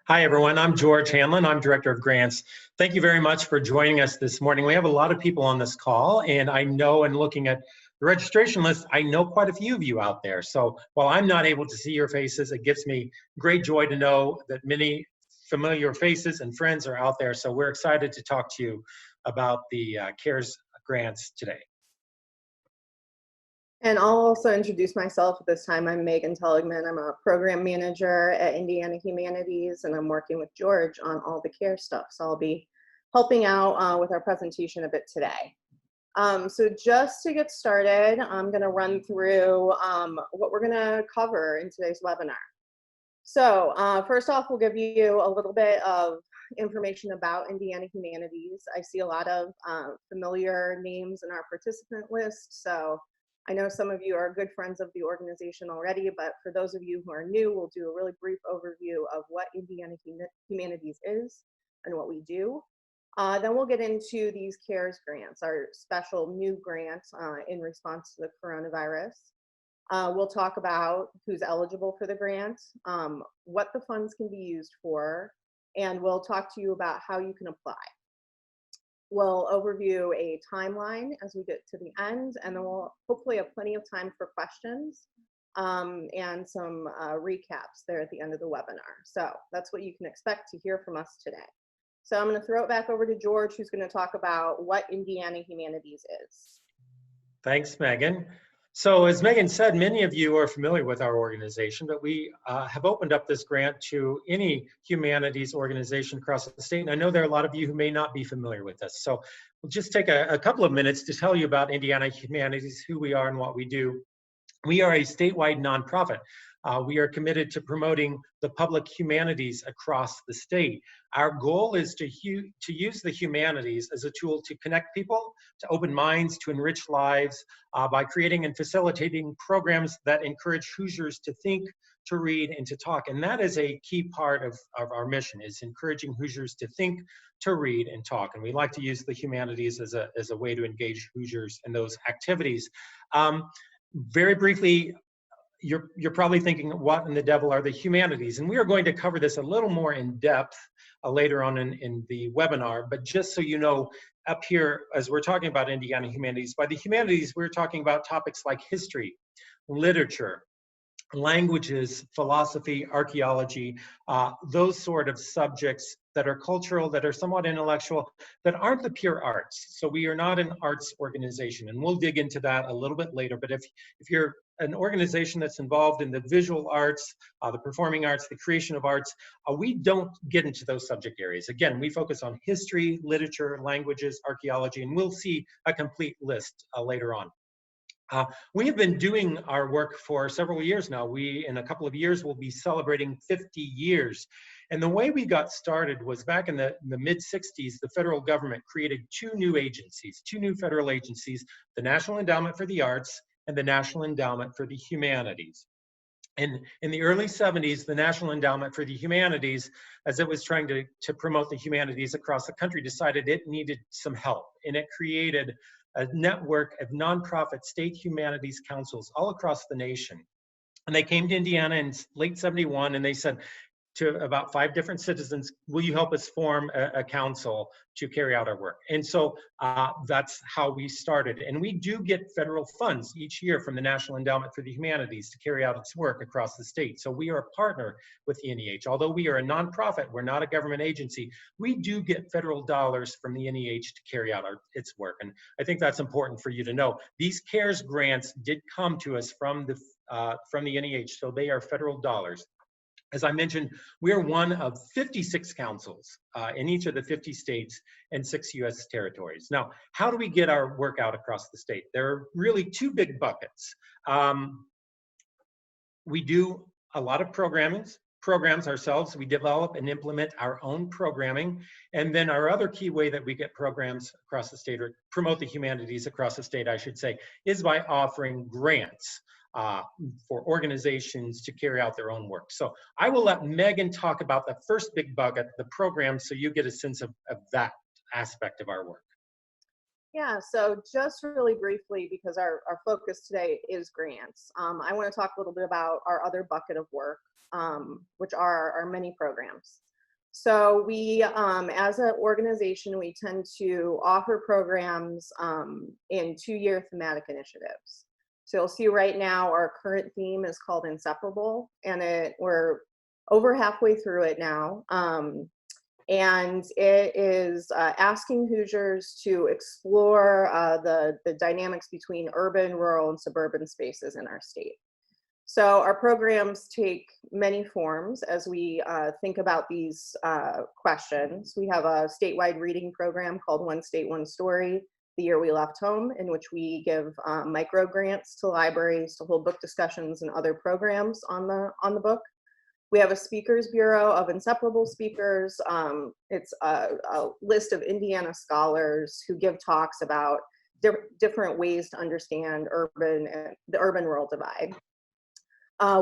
Hi, everyone. I'm George Hanlon. I'm Director of Grants. Thank you very much for joining us this morning. We have a lot of people on this call, and I know, and looking at the registration list, I know quite a few of you out there. So while I'm not able to see your faces, it gives me great joy to know that many familiar faces and friends are out there. So we're excited to talk to you about the CARES grants today. And I'll also introduce myself at this time. I'm Megan Telligman. I'm a program manager at Indiana Humanities, and I'm working with George on all the CARE stuff. So I'll be helping out with our presentation a bit today. So just to get started, I'm going to run through what we're going to cover in today's webinar. So first off, we'll give you a little bit of information about Indiana Humanities. I see a lot of familiar names in our participant list. So I know some of you are good friends of the organization already, but for those of you who are new, we'll do a really brief overview of what Indiana Humanities is and what we do. Then we'll get into these CARES grants, our special new grants in response to the coronavirus. We'll talk about who's eligible for the grant, what the funds can be used for, and we'll talk to you about how you can apply. We'll overview a timeline as we get to the end, and then we'll hopefully have plenty of time for questions and some recaps there at the end of the webinar. So that's what you can expect to hear from us today. So I'm going to throw it back over to George, who's going to talk about what Indiana Humanities is. Thanks, Megan. So as Megan said, many of you are familiar with our organization, but we have opened up this grant to any humanities organization across the state. And I know there are a lot of you who may not be familiar with us. So we'll just take a couple of minutes to tell you about Indiana Humanities, who we are and what we do. We are a statewide nonprofit. We are committed to promoting the public humanities across the state. Our goal is to use the humanities as a tool to connect people, to open minds, to enrich lives by creating and facilitating programs that encourage Hoosiers to think, to read, and to talk. And that is a key part of our mission, is encouraging Hoosiers to think, to read, and talk. And we like to use the humanities as a way to engage Hoosiers in those activities. Very briefly, you're probably thinking, what in the devil are the humanities? And we are going to cover this a little more in depth later on in the webinar, but just so you know, up here, as we're talking about Indiana Humanities, by the humanities, we're talking about topics like history, literature, languages, philosophy, archaeology, those sort of subjects that are cultural, that are somewhat intellectual, that aren't the pure arts. So we are not an arts organization, and we'll dig into that a little bit later. But if you're an organization that's involved in the visual arts, the performing arts, the creation of arts, we don't get into those subject areas. Again, we focus on history, literature, languages, archaeology, and we'll see a complete list later on. We have been doing our work for several years now. We, in a couple of years, will be celebrating 50 years. And the way we got started was back in the mid-60s, the federal government created two new federal agencies, the National Endowment for the Arts and the National Endowment for the Humanities. And in the early 70s, the National Endowment for the Humanities, as it was trying to promote the humanities across the country, decided it needed some help. And it created a network of nonprofit state humanities councils all across the nation. And they came to Indiana in late 71, and they said to about 5 different citizens, will you help us form a council to carry out our work? And so that's how we started. And we do get federal funds each year from the National Endowment for the Humanities to carry out its work across the state. So we are a partner with the NEH. Although we are a nonprofit, we're not a government agency, we do get federal dollars from the NEH to carry out its work. And I think that's important for you to know. These CARES grants did come to us from the NEH, so they are federal dollars. As I mentioned, we are one of 56 councils in each of the 50 states and 6 U.S. territories. Now, how do we get our work out across the state? There are really 2 big buckets. We do a lot of programs ourselves. We develop and implement our own programming. And then our other key way that we get programs across the state, or promote the humanities across the state, I should say, is by offering grants for organizations to carry out their own work. So I will let Megan talk about the first big bucket, the program, so you get a sense of that aspect of our work. Yeah, so just really briefly, because our focus today is grants, I want to talk a little bit about our other bucket of work, which are our many programs. So we, as an organization, we tend to offer programs in 2-year thematic initiatives. So you'll see right now our current theme is called Inseparable, and we're over halfway through it now. And it is asking Hoosiers to explore the dynamics between urban, rural, and suburban spaces in our state. So our programs take many forms as we think about these questions. We have a statewide reading program called One State, One Story, The Year We Left Home, in which we give micro grants to libraries to hold book discussions and other programs on the book. We have a speakers bureau of inseparable speakers. It's a list of Indiana scholars who give talks about different ways to understand the urban-rural divide.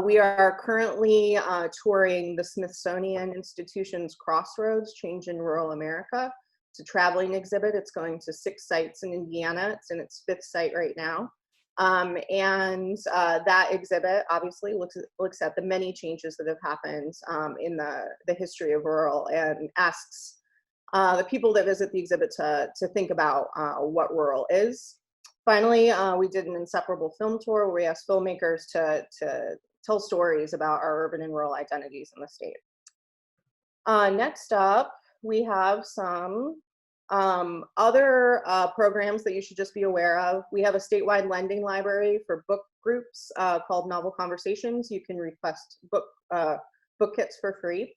We are currently touring the Smithsonian Institution's Crossroads, Change in Rural America. It's a traveling exhibit. It's going to 6 sites in Indiana. It's in its 5th site right now. That exhibit obviously looks at the many changes that have happened in the history of rural, and asks the people that visit the exhibit to think about what rural is. Finally, we did an Inseparable film tour where we asked filmmakers to tell stories about our urban and rural identities in the state. Next up, we have some other programs that you should just be aware of. We have a statewide lending library for book groups called Novel Conversations. You can request book kits for free.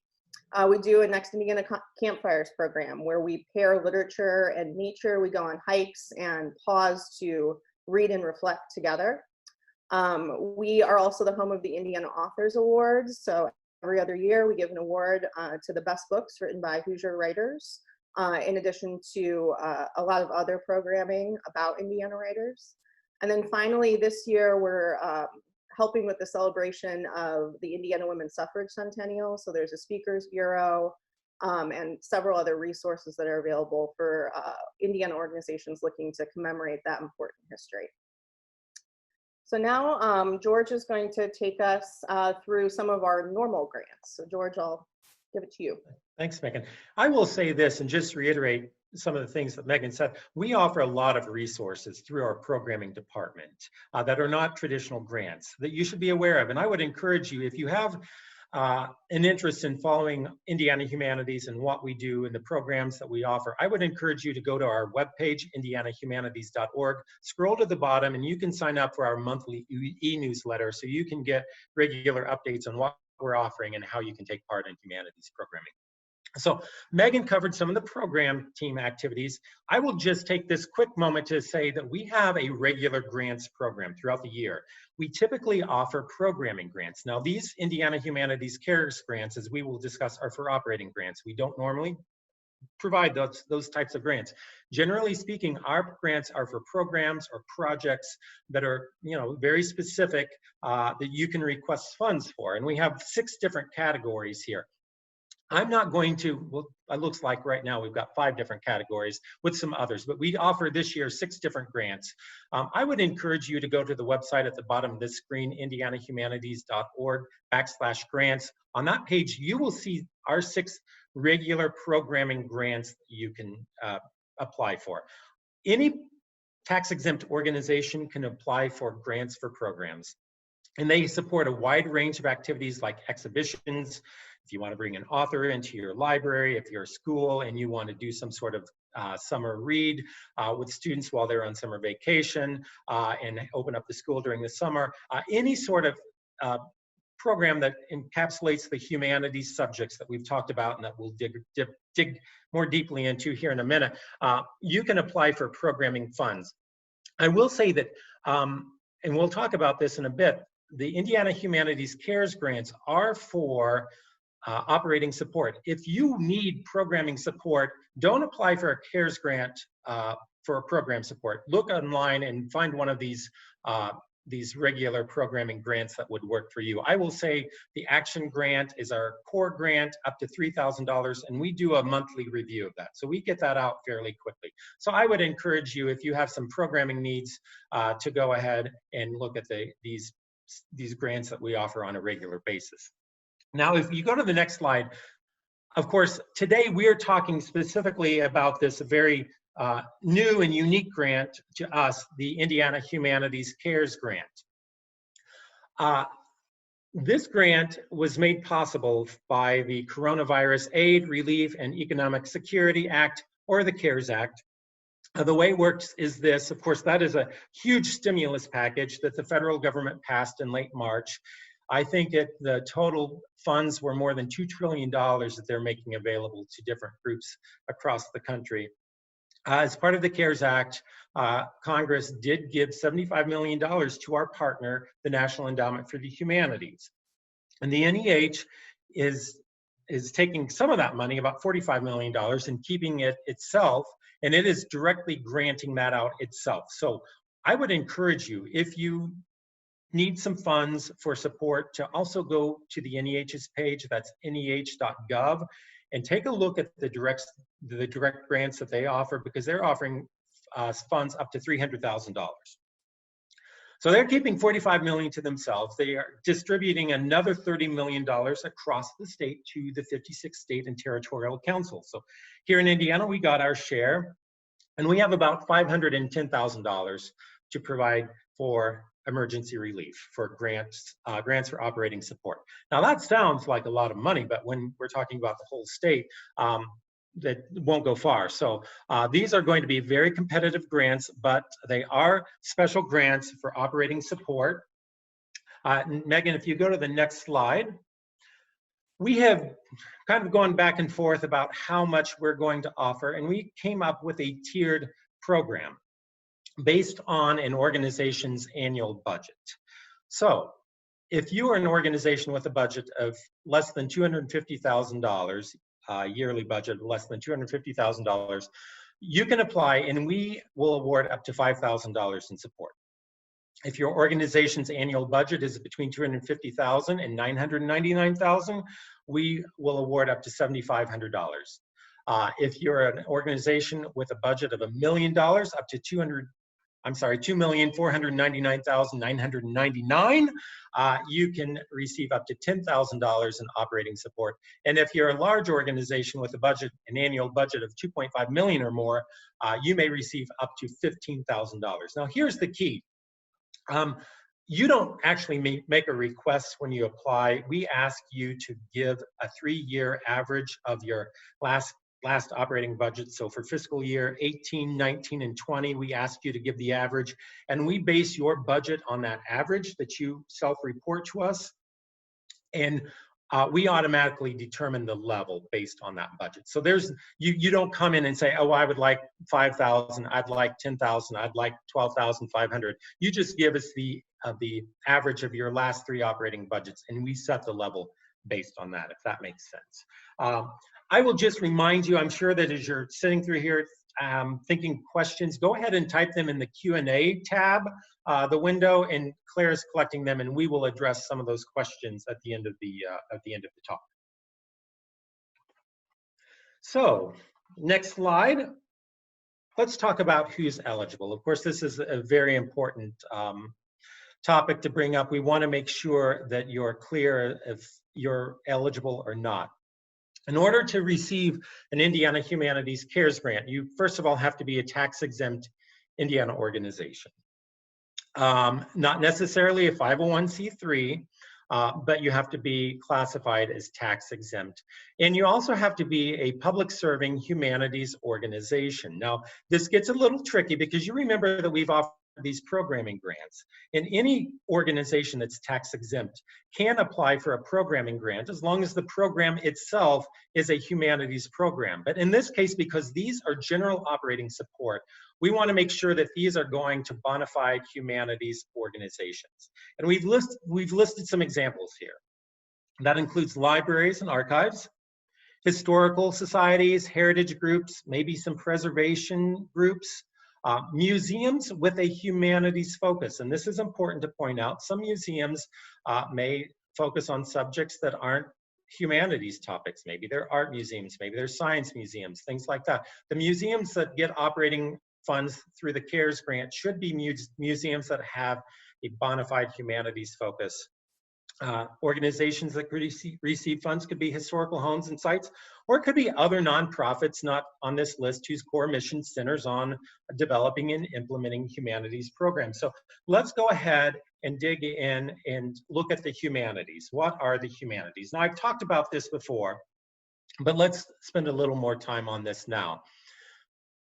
We do a Next Indiana Campfires program where we pair literature and nature. We go on hikes and pause to read and reflect together. We are also the home of the Indiana Authors Awards. So every other year we give an award to the best books written by Hoosier writers, in addition to a lot of other programming about Indiana writers. And then finally, this year, we're helping with the celebration of the Indiana Women's Suffrage Centennial. So there's a speakers bureau and several other resources that are available for Indiana organizations looking to commemorate that important history. So now George is going to take us through some of our normal grants. So George, I'll give it to you. Thanks, Megan. I will say this and just reiterate some of the things that Megan said. We offer a lot of resources through our programming department that are not traditional grants that you should be aware of. And I would encourage you, if you have an interest in following Indiana Humanities and what we do and the programs that we offer, I would encourage you to go to our webpage, indianahumanities.org, scroll to the bottom, and you can sign up for our monthly e-newsletter so you can get regular updates on what we're offering and how you can take part in humanities programming. So Megan covered some of the program team activities. I will just take this quick moment to say that we have a regular grants program throughout the year. We typically offer programming grants. Now these Indiana Humanities CARES grants, as we will discuss, are for operating grants. We don't normally provide those types of grants. Generally speaking, our grants are for programs or projects that are, very specific that you can request funds for. And we have 6 different categories here. I'm not going to, well, it looks like right now we've got 5 different categories with some others, but we offer this year 6 different grants. I would encourage you to go to the website at the bottom of this screen, indianahumanities.org/grants. On that page, you will see our 6 regular programming grants you can apply for. Any tax-exempt organization can apply for grants for programs. And they support a wide range of activities like exhibitions. If you want to bring an author into your library, if you're a school and you want to do some sort of summer read with students while they're on summer vacation and open up the school during the summer, any sort of program that encapsulates the humanities subjects that we've talked about and that we'll dig more deeply into here in a minute, you can apply for programming funds. I will say that, and we'll talk about this in a bit, the Indiana Humanities CARES grants are for operating support. If you need programming support, don't apply for a CARES grant for program support. Look online and find one of these these regular programming grants that would work for you. I will say the Action Grant is our core grant up to $3,000, and we do a monthly review of that. So we get that out fairly quickly. So I would encourage you, if you have some programming needs, to go ahead and look at these grants that we offer on a regular basis. Now, if you go to the next slide, of course, today we are talking specifically about this very new and unique grant to us, the Indiana Humanities CARES grant. This grant was made possible by the Coronavirus Aid, Relief, and Economic Security Act, or the CARES Act. The way it works is this. Of course, that is a huge stimulus package that the federal government passed in late March. I think the total funds were more than $2 trillion that they're making available to different groups across the country. As part of the CARES Act, Congress did give $75 million to our partner, the National Endowment for the Humanities. And the NEH is taking some of that money, about $45 million, and keeping it itself, and it is directly granting that out itself. So I would encourage you, if you need some funds for support, to also go to the NEH's page, that's neh.gov, and take a look at the direct grants that they offer, because they're offering funds up to $300,000. So they're keeping $45 million to themselves. They are distributing another $30 million across the state to the 56 state and territorial councils. So here in Indiana, we got our share, and we have about $510,000 to provide for emergency relief, for grants for operating support. Now that sounds like a lot of money, but when we're talking about the whole state, that won't go far. So these are going to be very competitive grants, but they are special grants for operating support. Megan, if you go to the next slide, we have kind of gone back and forth about how much we're going to offer, and we came up with a tiered program based on an organization's annual budget. So if you are an organization with a budget of less than $250,000, yearly budget of less than $250,000, you can apply and we will award up to $5,000 in support. If your organization's annual budget is between $250,000 and $999,000, we will award up to $7,500. If you're an organization with a budget of $1 million, up to $2,499,999, you can receive up to $10,000 in operating support. And if you're a large organization with an annual budget of $2.5 million or more, you may receive up to $15,000. Now here's the key. You don't actually make a request when you apply. We ask you to give a 3-year average of your last operating budget. So for fiscal year 18, 19, and 20, we ask you to give the average, and we base your budget on that average that you self-report to us. And we automatically determine the level based on that budget. So you don't come in and say, oh, I would like 5,000, I'd like 10,000, I'd like 12,500. You just give us the average of your last 3 operating budgets, and we set the level based on that, if that makes sense. I will just remind you, I'm sure that as you're sitting through here thinking questions, go ahead and type them in the Q&A tab, the window, and Claire is collecting them, and we will address some of those questions at the end of the talk. So, next slide. Let's talk about who's eligible. Of course, this is a very important topic to bring up. We want to make sure that you're clear if you're eligible or not. In order to receive an Indiana Humanities CARES grant, you first of all have to be a tax-exempt Indiana organization. Not necessarily a 501c3, but you have to be classified as tax-exempt. And you also have to be a public-serving humanities organization. Now, this gets a little tricky because you remember that we've offered these programming grants. And any organization that's tax exempt can apply for a programming grant as long as the program itself is a humanities program. But in this case, because these are general operating support, we want to make sure that these are going to bona fide humanities organizations. And we've listed some examples here. That includes libraries and archives, historical societies, heritage groups, maybe some preservation groups, Museums with a humanities focus, and this is important to point out. Some museums may focus on subjects that aren't humanities topics. Maybe they're art museums, maybe they're science museums, things like that. The museums that get operating funds through the CARES grant should be museums that have a bona fide humanities focus. Organizations that receive funds could be historical homes and sites, or it could be other nonprofits not on this list whose core mission centers on developing and implementing humanities programs. So let's go ahead and dig in and look at the humanities. What are the humanities? Now, I've talked about this before, but let's spend a little more time on this now.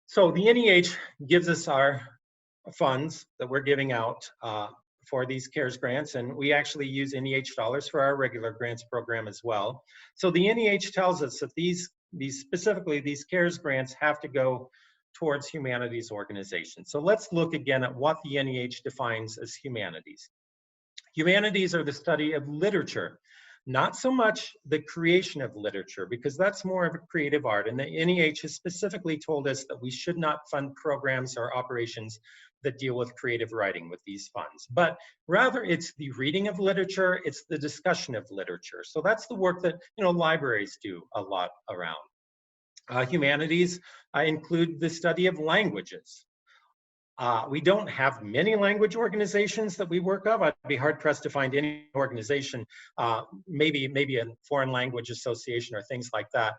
So the NEH gives us our funds that we're giving out for these CARES grants, and we actually use NEH dollars for our regular grants program as well. So the NEH tells us that these specifically these CARES grants have to go towards humanities organizations. So let's look again at what the NEH defines as humanities. Humanities are the study of literature, not so much the creation of literature, because that's more of a creative art. And the NEH has specifically told us that we should not fund programs or operations that deal with creative writing with these funds, but rather it's the reading of literature, it's the discussion of literature. So that's the work that libraries do a lot around. Humanities include the study of languages. We don't have many language organizations that we work of. I'd be hard pressed to find any organization, maybe a foreign language association or things like that.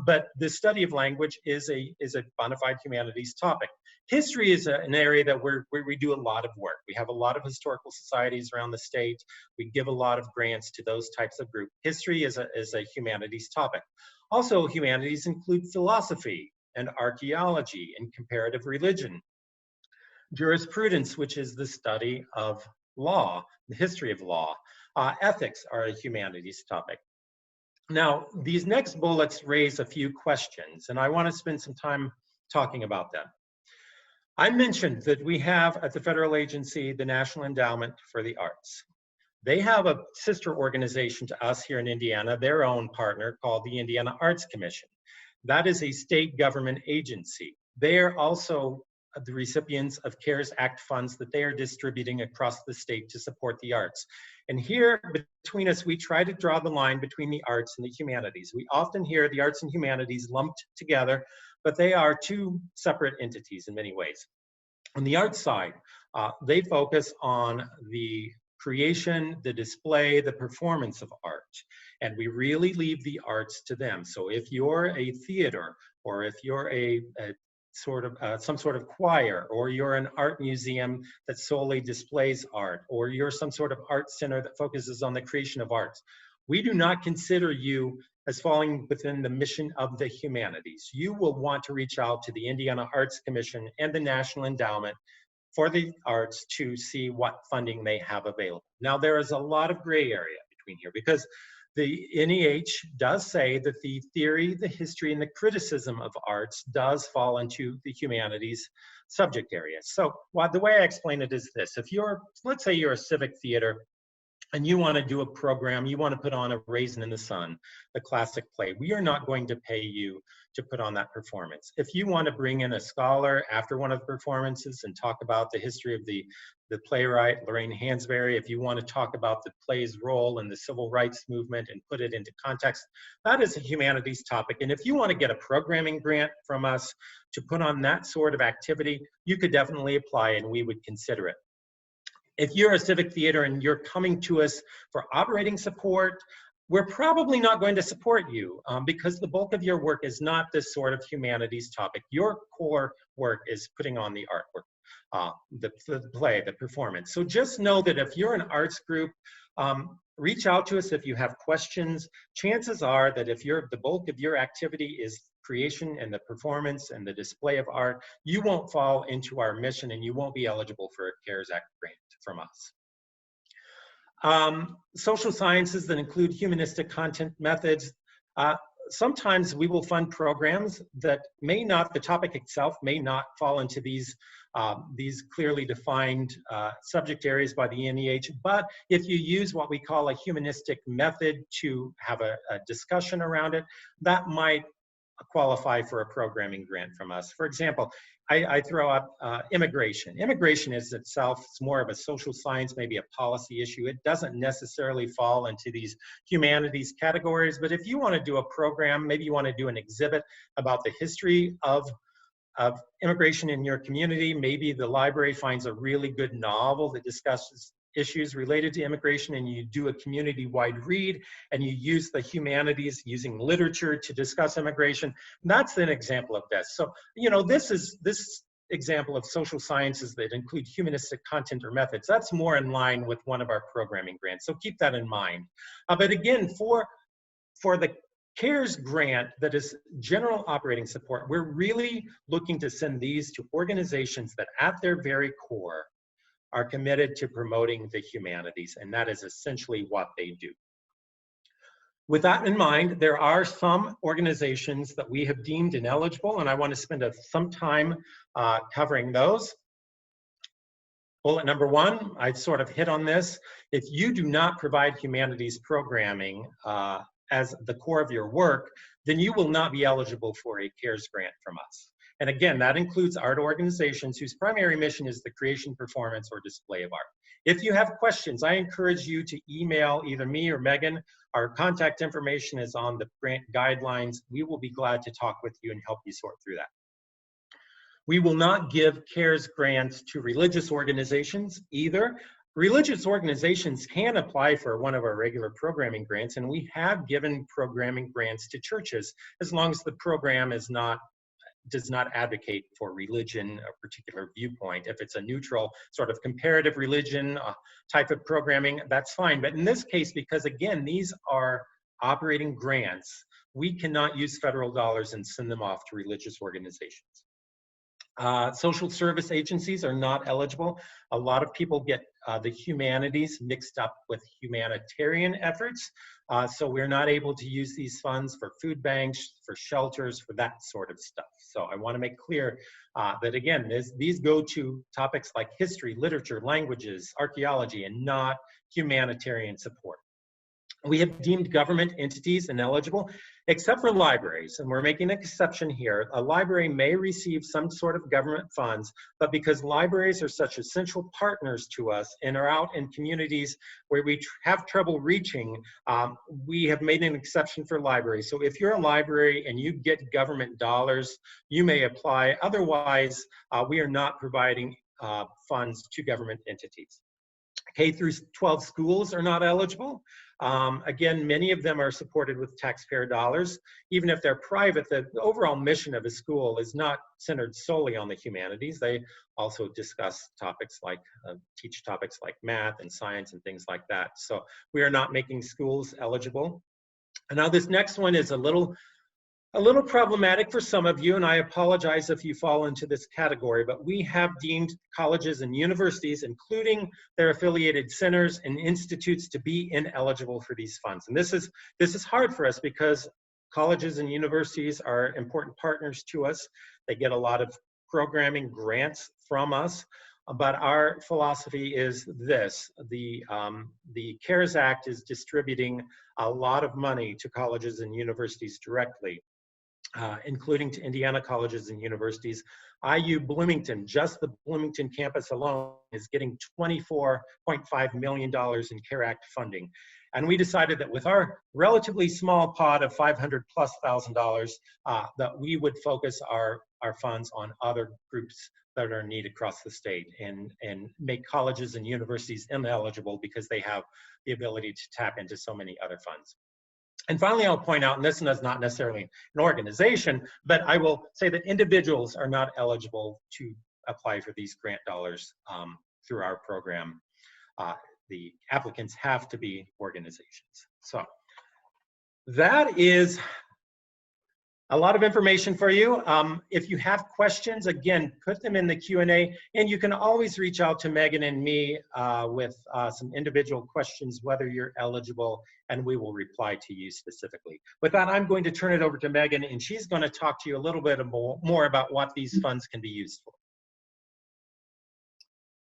But the study of language is a bona fide humanities topic. History is an area that we do a lot of work. We have a lot of historical societies around the state. We give a lot of grants to those types of groups. History is a humanities topic. Also, humanities include philosophy and archaeology and comparative religion. Jurisprudence, which is the study of law, the history of law. Ethics are a humanities topic. Now, these next bullets raise a few questions, and I want to spend some time talking about them. I mentioned that we have at the federal agency the National Endowment for the Arts. They have a sister organization to us here in Indiana, their own partner, called the Indiana Arts Commission. That is a state government agency. They are also the recipients of CARES Act funds that they are distributing across the state to support the arts. And here between us, we try to draw the line between the arts and the humanities. We often hear the arts and humanities lumped together, but they are two separate entities in many ways. On the arts side, they focus on the creation, the display, the performance of art. And we really leave the arts to them. So if you're a theater, or if you're some sort of choir, or you're an art museum that solely displays art, or you're some sort of art center that focuses on the creation of arts, we do not consider you as falling within the mission of the humanities. You will want to reach out to the Indiana Arts Commission and the National Endowment for the Arts to see what funding they have available. Now, there is a lot of gray area between here, because the NEH does say that the theory, the history, and the criticism of arts does fall into the humanities subject area. So the way I explain it is this. If let's say you're a civic theater, and you want to do a program, you want to put on a Raisin in the Sun, the classic play, we are not going to pay you to put on that performance. If you want to bring in a scholar after one of the performances and talk about the history of the playwright, Lorraine Hansberry, if you want to talk about the play's role in the civil rights movement and put it into context, that is a humanities topic. And if you want to get a programming grant from us to put on that sort of activity, you could definitely apply and we would consider it. If you're a civic theater and you're coming to us for operating support, we're probably not going to support you because the bulk of your work is not this sort of humanities topic. Your core work is putting on the artwork, the play, the performance. So just know that if you're an arts group, reach out to us if you have questions. Chances are that if the bulk of your activity is creation and the performance and the display of art, you won't fall into our mission and you won't be eligible for a CARES Act grant from us. Social sciences that include humanistic content methods. Sometimes we will fund programs that the topic itself may not fall into these clearly defined subject areas by the NEH, but if you use what we call a humanistic method to have a discussion around it, that might qualify for a programming grant from us. For example, I throw up immigration. Immigration is itself, it's more of a social science, maybe a policy issue. It doesn't necessarily fall into these humanities categories, but if you want to do a program, maybe you want to do an exhibit about the history of immigration in your community, maybe the library finds a really good novel that discusses issues related to immigration, and you do a community-wide read, and you use the humanities using literature to discuss immigration. That's an example of this. So, you know, this example of social sciences that include humanistic content or methods, that's more in line with one of our programming grants. So keep that in mind. But again, for the CARES grant that is general operating support, we're really looking to send these to organizations that at their very core are committed to promoting the humanities, and that is essentially what they do. With that in mind, there are some organizations that we have deemed ineligible, and I want to spend some time covering those. Bullet number one, I sort of hit on this. If you do not provide humanities programming as the core of your work, then you will not be eligible for a CARES grant from us. And again, that includes art organizations whose primary mission is the creation, performance, or display of art. If you have questions, I encourage you to email either me or Megan. Our contact information is on the grant guidelines. We will be glad to talk with you and help you sort through that. We will not give CARES grants to religious organizations either. Religious organizations can apply for one of our regular programming grants, and we have given programming grants to churches as long as the program does not advocate for religion, a particular viewpoint. If it's a neutral sort of comparative religion type of programming, that's fine. But in this case, because again, these are operating grants, we cannot use federal dollars and send them off to religious organizations. Social service agencies are not eligible. A lot of people get the humanities mixed up with humanitarian efforts. So we're not able to use these funds for food banks, for shelters, for that sort of stuff. So I want to make clear that again, these go to topics like history, literature, languages, archaeology, and not humanitarian support. We have deemed government entities ineligible, except for libraries, and we're making an exception here. A library may receive some sort of government funds, but because libraries are such essential partners to us and are out in communities where we have trouble reaching, we have made an exception for libraries. So if you're a library and you get government dollars, you may apply. Otherwise, we are not providing funds to government entities. K through 12 schools are not eligible. Again, many of them are supported with taxpayer dollars. Even if they're private, the overall mission of a school is not centered solely on the humanities. They also discuss topics like, teach topics like math and science and things like that. So we are not making schools eligible. And now this next one is a little problematic for some of you, and I apologize if you fall into this category, but we have deemed colleges and universities, including their affiliated centers and institutes, to be ineligible for these funds. And this is hard for us because colleges and universities are important partners to us. They get a lot of programming grants from us, but our philosophy is this: the CARES Act is distributing a lot of money to colleges and universities directly. Including to Indiana colleges and universities. IU Bloomington, just the Bloomington campus alone, is getting $24.5 million in CARE Act funding. And we decided that with our relatively small pot of $500,000+, that we would focus our funds on other groups that are in need across the state and make colleges and universities ineligible because they have the ability to tap into so many other funds. And finally, I'll point out, and this is not necessarily an organization, but I will say that individuals are not eligible to apply for these grant dollars through our program. The applicants have to be organizations. So that is a lot of information for you. If you have questions, again, put them in the Q&A, and you can always reach out to Megan and me with some individual questions, whether you're eligible, and we will reply to you specifically. With that, I'm going to turn it over to Megan, and she's going to talk to you a little bit more about what these funds can be used for.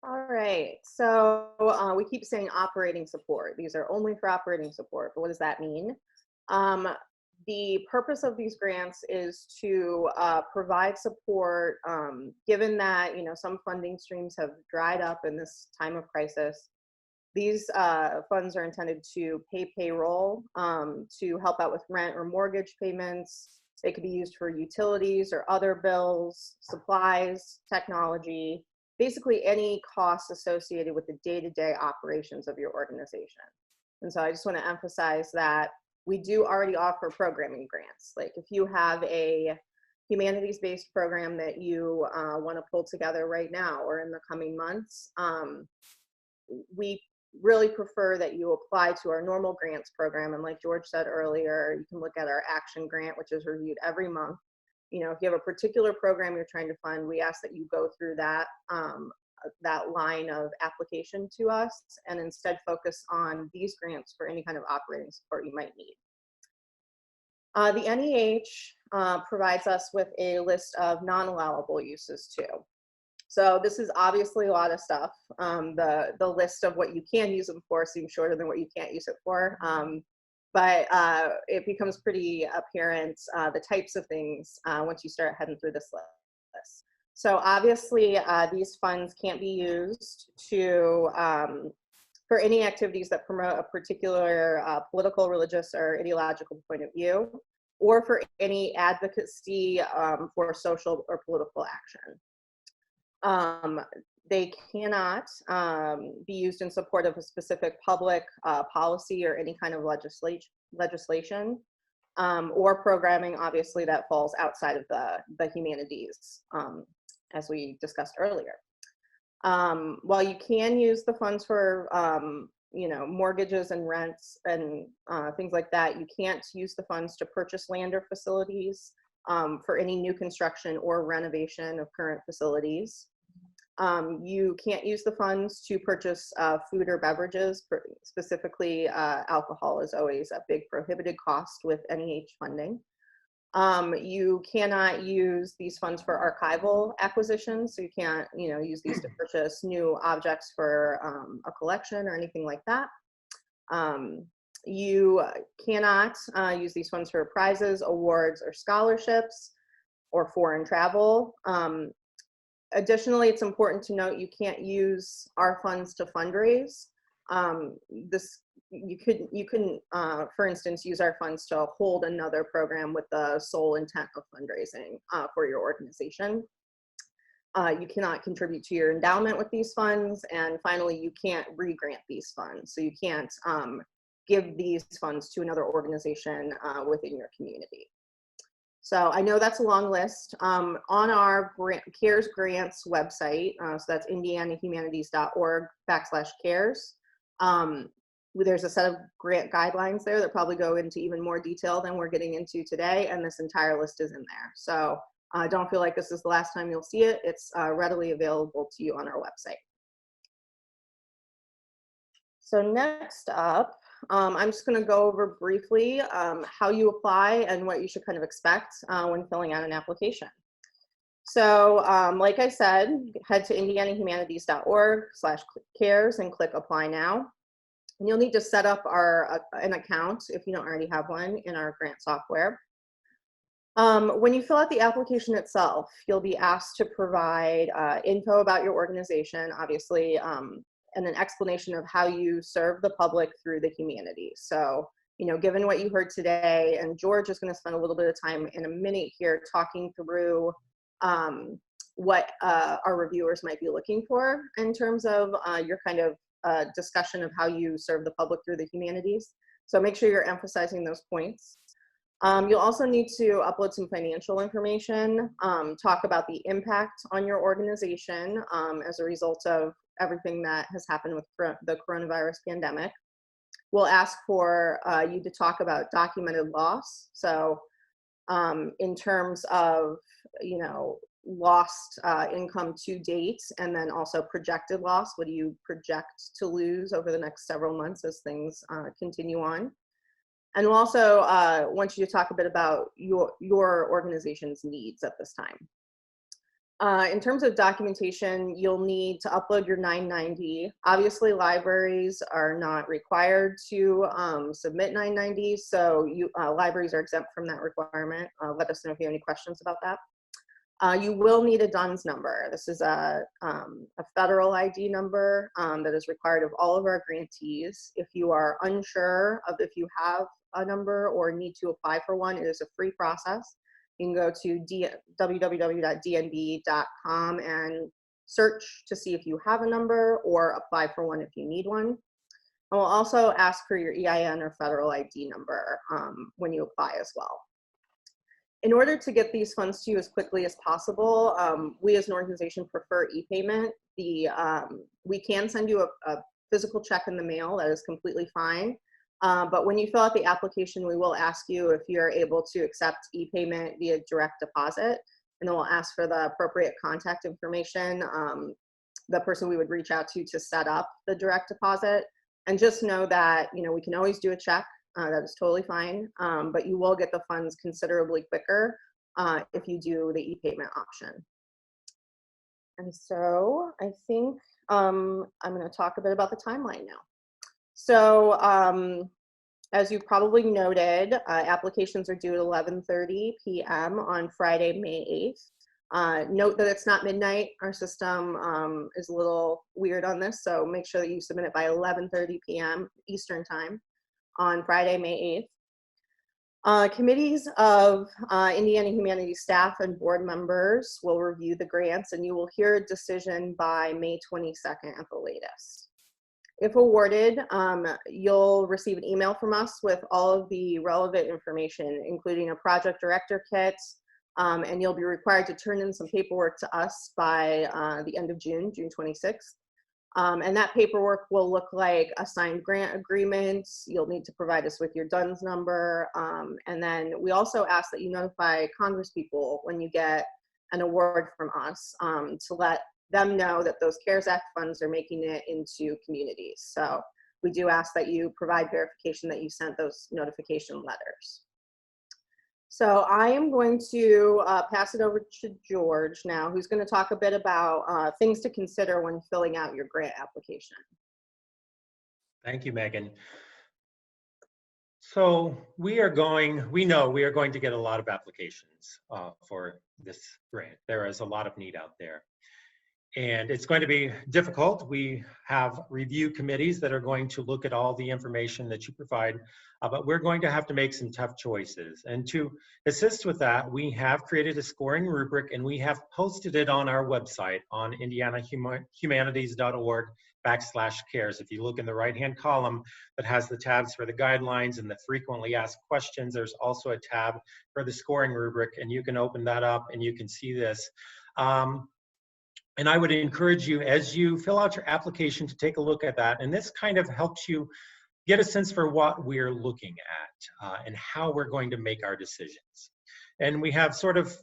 All right, so we keep saying operating support. These are only for operating support, but what does that mean? the purpose of these grants is to provide support, given that, you know, some funding streams have dried up in this time of crisis. These funds are intended to pay payroll, to help out with rent or mortgage payments. They could be used for utilities or other bills, supplies, technology, basically any costs associated with the day-to-day operations of your organization. And so I just want to emphasize that we do already offer programming grants. Like if you have a humanities-based program that you want to pull together right now or in the coming months, we really prefer that you apply to our normal grants program. And like George said earlier, you can look at our action grant, which is reviewed every month. You know, if you have a particular program you're trying to fund, we ask that you go through that that line of application to us and instead focus on these grants for any kind of operating support you might need. The NEH provides us with a list of non-allowable uses too. So this is obviously a lot of stuff. The list of what you can use them for seems shorter than what you can't use it for. But it becomes pretty apparent the types of things once you start heading through this list. So obviously these funds can't be used to for any activities that promote a particular political, religious, or ideological point of view, or for any advocacy for social or political action. They cannot be used in support of a specific public policy or any kind of legislation, or programming, obviously, that falls outside of the humanities, as we discussed earlier. While you can use the funds for you know, mortgages and rents and things like that, you can't use the funds to purchase land or facilities for any new construction or renovation of current facilities. You can't use the funds to purchase food or beverages, specifically alcohol is always a big prohibited cost with NEH funding. You cannot use these funds for archival acquisitions, so you can't, you know, use these to purchase new objects for a collection or anything like that. You cannot use these funds for prizes, awards, or scholarships, or foreign travel. Additionally, it's important to note you can't use our funds to fundraise. You couldn't, for instance, use our funds to hold another program with the sole intent of fundraising for your organization. You cannot contribute to your endowment with these funds. And finally, you can't re-grant these funds. So you can't give these funds to another organization within your community. So I know that's a long list. On our CARES grants website, so that's indianahumanities.org/CARES, there's a set of grant guidelines there that probably go into even more detail than we're getting into today, and this entire list is in there. So don't feel like this is the last time you'll see it. It's readily available to you on our website. So next up, I'm just going to go over briefly how you apply and what you should kind of expect when filling out an application. So like I said, head to indianahumanities.org/CARES and click Apply Now. And you'll need to set up an account if you don't already have one in our grant software. When you fill out the application itself, you'll be asked to provide info about your organization, obviously, and an explanation of how you serve the public through the humanities. So, you know, given what you heard today, and George is going to spend a little bit of time in a minute here talking through what our reviewers might be looking for in terms of your kind of discussion of how you serve the public through the humanities. So make sure you're emphasizing those points. You'll also need to upload some financial information, talk about the impact on your organization as a result of everything that has happened with the coronavirus pandemic. We'll ask for you to talk about documented loss. So in terms of, you know, lost income to date, and then also projected loss. What do you project to lose over the next several months as things continue on? And we'll also want you to talk a bit about your organization's needs at this time. In terms of documentation, you'll need to upload your 990. Obviously, libraries are not required to submit 990, so libraries are exempt from that requirement. Let us know if you have any questions about that. You will need a DUNS number. This is a federal ID number that is required of all of our grantees. If you are unsure of if you have a number or need to apply for one, it is a free process. You can go to www.dnb.com and search to see if you have a number or apply for one if you need one. And we'll also ask for your EIN or federal ID number when you apply as well. In order to get these funds to you as quickly as possible, we as an organization prefer e-payment. We can send you a physical check in the mail. That is completely fine. But when you fill out the application, we will ask you if you're able to accept e-payment via direct deposit, and then we'll ask for the appropriate contact information, the person we would reach out to set up the direct deposit. And just know that, you know, we can always do a check. That is totally fine, but you will get the funds considerably quicker if you do the e-payment option. And so I think I'm going to talk a bit about the timeline now. So as you probably noted, applications are due at 11:30 p.m. on Friday, May 8th. Note that it's not midnight. Our system is a little weird on this, so make sure that you submit it by 11:30 p.m. Eastern time on Friday, May 8th. Committees of Indiana Humanities staff and board members will review the grants, and you will hear a decision by May 22nd at the latest. If awarded, you'll receive an email from us with all of the relevant information, including a project director kit, and you'll be required to turn in some paperwork to us by the end of June 26th. And that paperwork will look like a signed grant agreement. You'll need to provide us with your DUNS number. And then we also ask that you notify Congresspeople when you get an award from us to let them know that those CARES Act funds are making it into communities. So we do ask that you provide verification that you sent those notification letters. So I am going to pass it over to George now, who's going to talk a bit about things to consider when filling out your grant application. Thank you, Megan. So we know we are going to get a lot of applications for this grant. There is a lot of need out there. And it's going to be difficult. We have review committees that are going to look at all the information that you provide, but we're going to have to make some tough choices. And to assist with that, we have created a scoring rubric, and we have posted it on our website on indianahumanities.org/CARES. If you look in the right-hand column that has the tabs for the guidelines and the frequently asked questions, there's also a tab for the scoring rubric, and you can open that up and you can see this. And I would encourage you, as you fill out your application, to take a look at that. And this kind of helps you get a sense for what we're looking at and how we're going to make our decisions. And we have sort of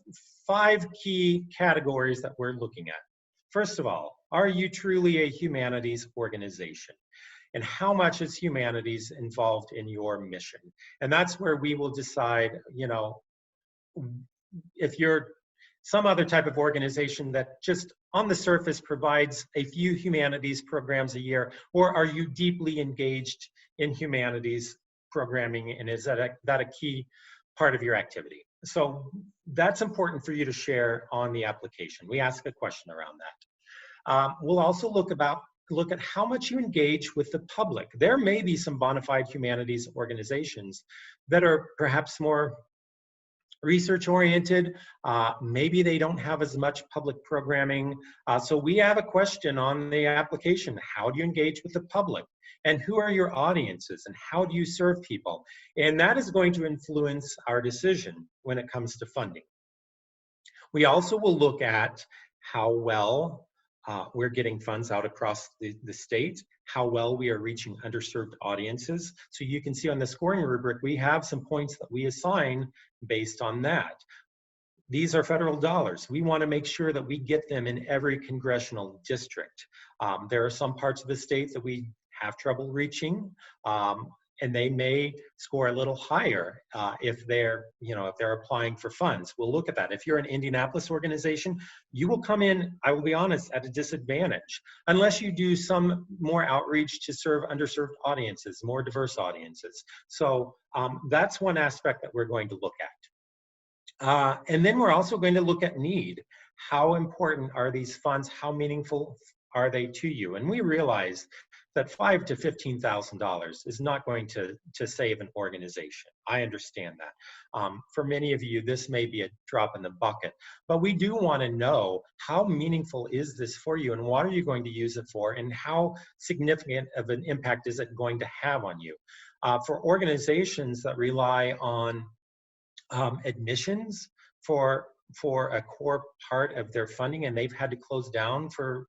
5 key categories that we're looking at. First of all, are you truly a humanities organization? And how much is humanities involved in your mission? And that's where we will decide, you know, if you're some other type of organization that just on the surface provides a few humanities programs a year, or are you deeply engaged in humanities programming, and is that a key part of your activity? So that's important for you to share on the application. We ask a question around that. We'll also look at how much you engage with the public. There may be some bona fide humanities organizations that are perhaps more research oriented. Maybe they don't have as much public programming. So we have a question on the application. How do you engage with the public? And who are your audiences? And how do you serve people? And that is going to influence our decision when it comes to funding. We also will look at how well we're getting funds out across the state, how well we are reaching underserved audiences. So you can see on the scoring rubric, we have some points that we assign based on that. These are federal dollars. We want to make sure that we get them in every congressional district. There are some parts of the state that we have trouble reaching. and they may score a little higher if they're, if they're applying for funds. We'll look at that. If you're an Indianapolis organization, you will come in, I will be honest, at a disadvantage unless you do some more outreach to serve underserved audiences, more diverse audiences. So that's one aspect that we're going to look at. And then we're also going to look at need. How important are these funds? How meaningful are they to you? And we realize that $5,000 to $15,000 is not going to save an organization. I understand that. For many of you, this may be a drop in the bucket, but we do want to know how meaningful is this for you and what are you going to use it for and how significant of an impact is it going to have on you? For organizations that rely on admissions for a core part of their funding and they've had to close down for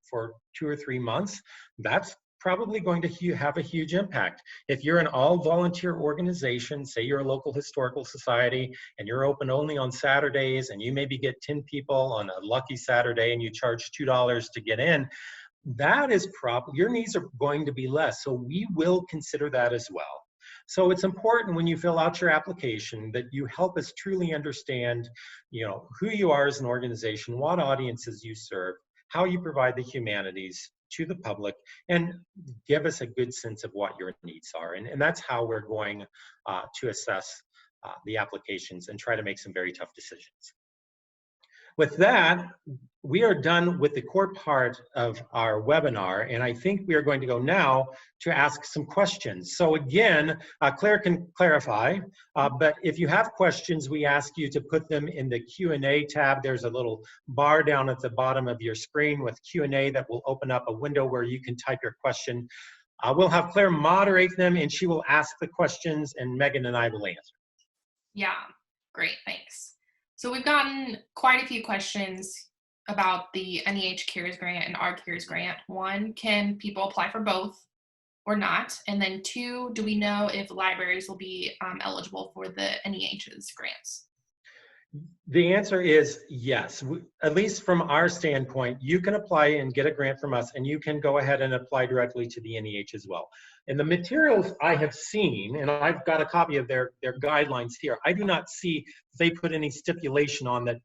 2 or 3 months, that's probably going to have a huge impact. If you're an all-volunteer organization, say you're a local historical society and you're open only on Saturdays and you maybe get 10 people on a lucky Saturday and you charge $2 to get in, that is your needs are going to be less. So we will consider that as well. So it's important when you fill out your application that you help us truly understand, who you are as an organization, what audiences you serve, how you provide the humanities to the public, and give us a good sense of what your needs are. And that's how we're going to assess the applications and try to make some very tough decisions. With that, we are done with the core part of our webinar, and I think we are going to go now to ask some questions. So again, Claire can clarify, but if you have questions, we ask you to put them in the Q&A tab. There's a little bar down at the bottom of your screen with Q&A that will open up a window where you can type your question. We'll have Claire moderate them, and she will ask the questions, and Megan and I will answer. Yeah, great, thanks. So we've gotten quite a few questions about the NEH CARES grant and our CARES grant. 1, can people apply for both or not? And then 2, do we know if libraries will be eligible for the NEH's grants? The answer is yes. At least from our standpoint, you can apply and get a grant from us, and you can go ahead and apply directly to the NEH as well. And the materials I have seen, and I've got a copy of their guidelines here, I do not see they put any stipulation on that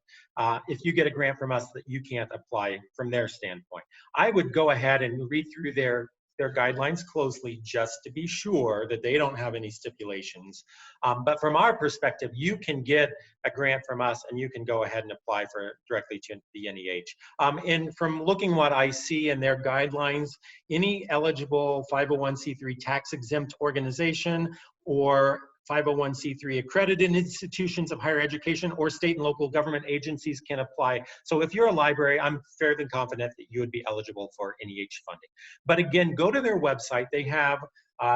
if you get a grant from us that you can't apply from their standpoint. I would go ahead and read through their guidelines closely just to be sure that they don't have any stipulations. But from our perspective, you can get a grant from us and you can go ahead and apply for it directly to the NEH. And from looking what I see in their guidelines, any eligible 501c3 tax exempt organization or 501c3 accredited institutions of higher education or state and local government agencies can apply. So if you're a library, I'm fairly confident that you would be eligible for NEH funding. But again, go to their website. They have,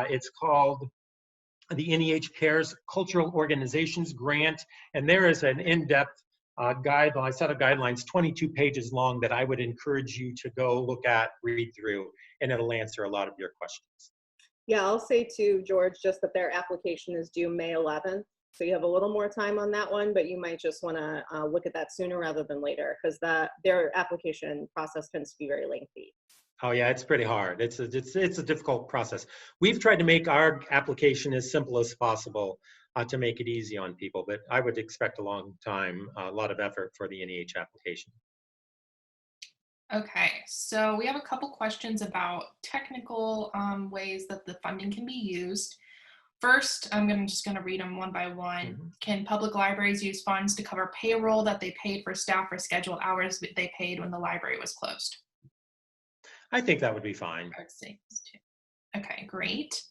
it's called the NEH CARES Cultural Organizations Grant, and there is an in-depth guideline, set of guidelines, 22 pages long, that I would encourage you to go look at, read through, and it'll answer a lot of your questions. Yeah, I'll say too, George, just that their application is due May 11th. So you have a little more time on that one, but you might just want to look at that sooner rather than later, because their application process tends to be very lengthy. Oh yeah, it's pretty hard. It's a difficult process. We've tried to make our application as simple as possible to make it easy on people, but I would expect a long time, a lot of effort for the NEH application. Okay, so we have a couple questions about technical ways that the funding can be used. First, I'm just going to read them one by one. Mm-hmm. Can public libraries use funds to cover payroll that they paid for staff for scheduled hours that they paid when the library was closed? I think that would be fine. Okay, great.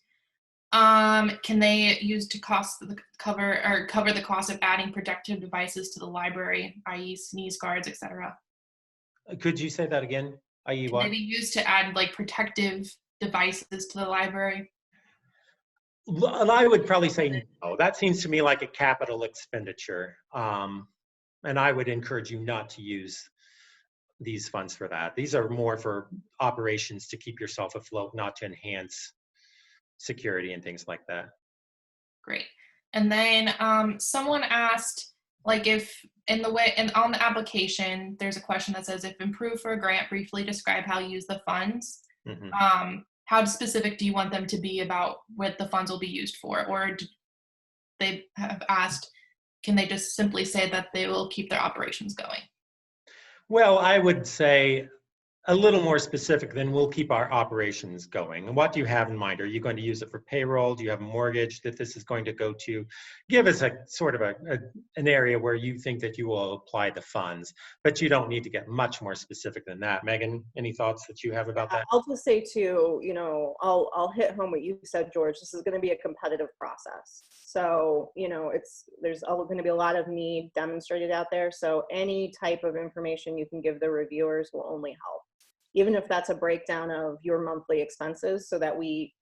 Can they use to cover the cost of adding protective devices to the library, i.e. sneeze guards, etc.? Could you say that again? I.e. what? Can they be used to add like protective devices to the library? I would probably say no. That seems to me like a capital expenditure. And I would encourage you not to use these funds for that. These are more for operations to keep yourself afloat, not to enhance security and things like that. Great. And then someone asked, like, if on the application, there's a question that says, if approved for a grant, briefly describe how you use the funds. Mm-hmm. how specific do you want them to be about what the funds will be used for? Or they have asked, can they just simply say that they will keep their operations going? Well, I would say a little more specific than we'll keep our operations going. And what do you have in mind? Are you going to use it for payroll? Do you have a mortgage that this is going to go to? Give us a sort of an area where you think that you will apply the funds, but you don't need to get much more specific than that. Megan, any thoughts that you have about that? I'll just say too, you know, I'll hit home what you said, George. This is going to be a competitive process. So, you know, there's going to be a lot of need demonstrated out there. So any type of information you can give the reviewers will only help. Even if that's a breakdown of your monthly expenses, so that we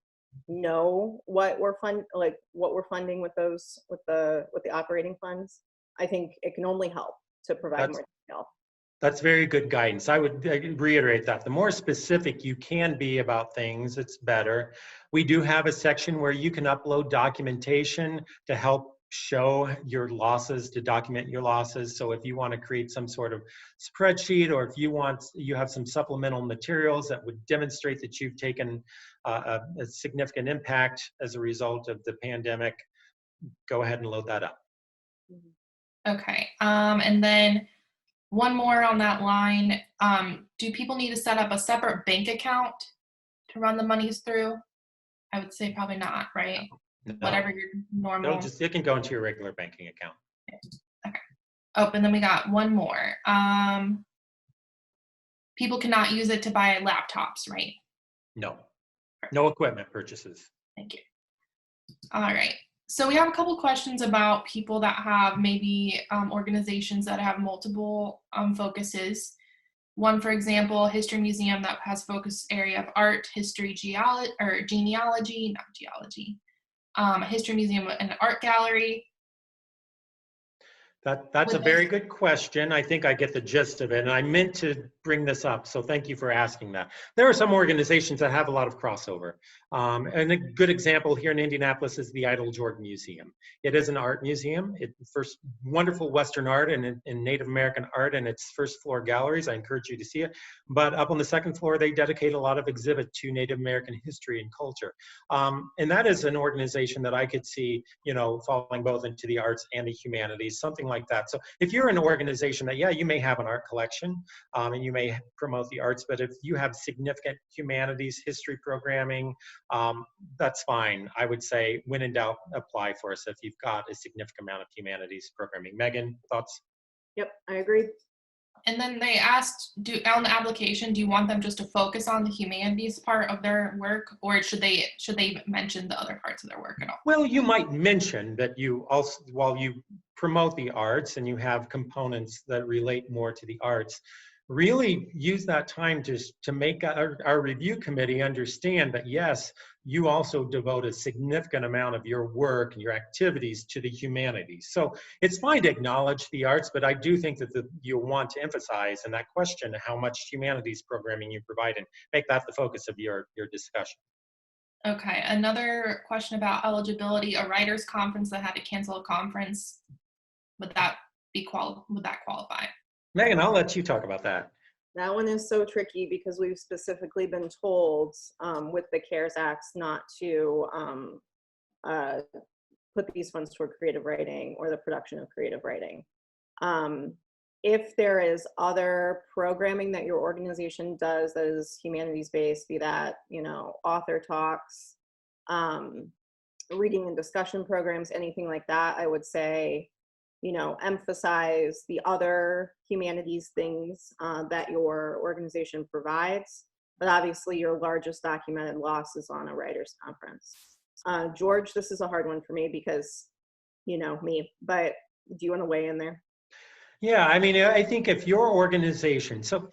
know what we're funding with the operating funds. I think it can only help to provide more detail. That's very good guidance. I would reiterate that. The more specific you can be about things, it's better. We do have a section where you can upload documentation to help show your losses, to document your losses. So if you want to create some sort of spreadsheet, or if you have some supplemental materials that would demonstrate that you've taken a significant impact as a result of the pandemic, go ahead and load that up. Okay, and then one more on that line. Do people need to set up a separate bank account to run the monies through? I would say probably not, right? No. Whatever your normal. It can go into your regular banking account. Okay. Oh, and then we got one more. People cannot use it to buy laptops, right? No. No equipment purchases. Thank you. All right. So we have a couple questions about people that have maybe organizations that have multiple focuses. One, for example, history museum that has focus area of art, history, genealogy, not geology. A history museum and art gallery. That's a very good question. I think I get the gist of it, and I meant to bring this up, so thank you for asking that. There are some organizations that have a lot of crossover. And a good example here in Indianapolis is the Untitled Museum. It is an art museum. It's first wonderful Western art and Native American art in its first floor galleries. I encourage you to see it. But up on the second floor, they dedicate a lot of exhibit to Native American history and culture. And that is an organization that I could see, you know, falling both into the arts and the humanities, something like that. So if you're an organization that, yeah, you may have an art collection and you may promote the arts, but if you have significant humanities, history programming, that's fine. I would say, when in doubt, apply for us if you've got a significant amount of humanities programming. Megan, thoughts? Yep, I agree. And then they asked, on the application, do you want them just to focus on the humanities part of their work, or should they mention the other parts of their work at all? Well, you might mention that you also, while you promote the arts and you have components that relate more to the arts, really use that time to make our review committee understand that, yes, you also devote a significant amount of your work and your activities to the humanities. So it's fine to acknowledge the arts, but I do think that you'll want to emphasize in that question how much humanities programming you provide and make that the focus of your discussion. Okay, another question about eligibility. A writers' conference that had to cancel a conference, would that qualify? Megan, I'll let you talk about that. That one is so tricky because we've specifically been told with the CARES Acts not to put these funds toward creative writing or the production of creative writing. If there is other programming that your organization does that is humanities-based, be that, you know, author talks, reading and discussion programs, anything like that, I would say, you know, emphasize the other humanities things that your organization provides. But obviously your largest documented loss is on a writers' conference. George, this is a hard one for me because, you know, me, but do you want to weigh in there? Yeah, I mean, I think if your organization, so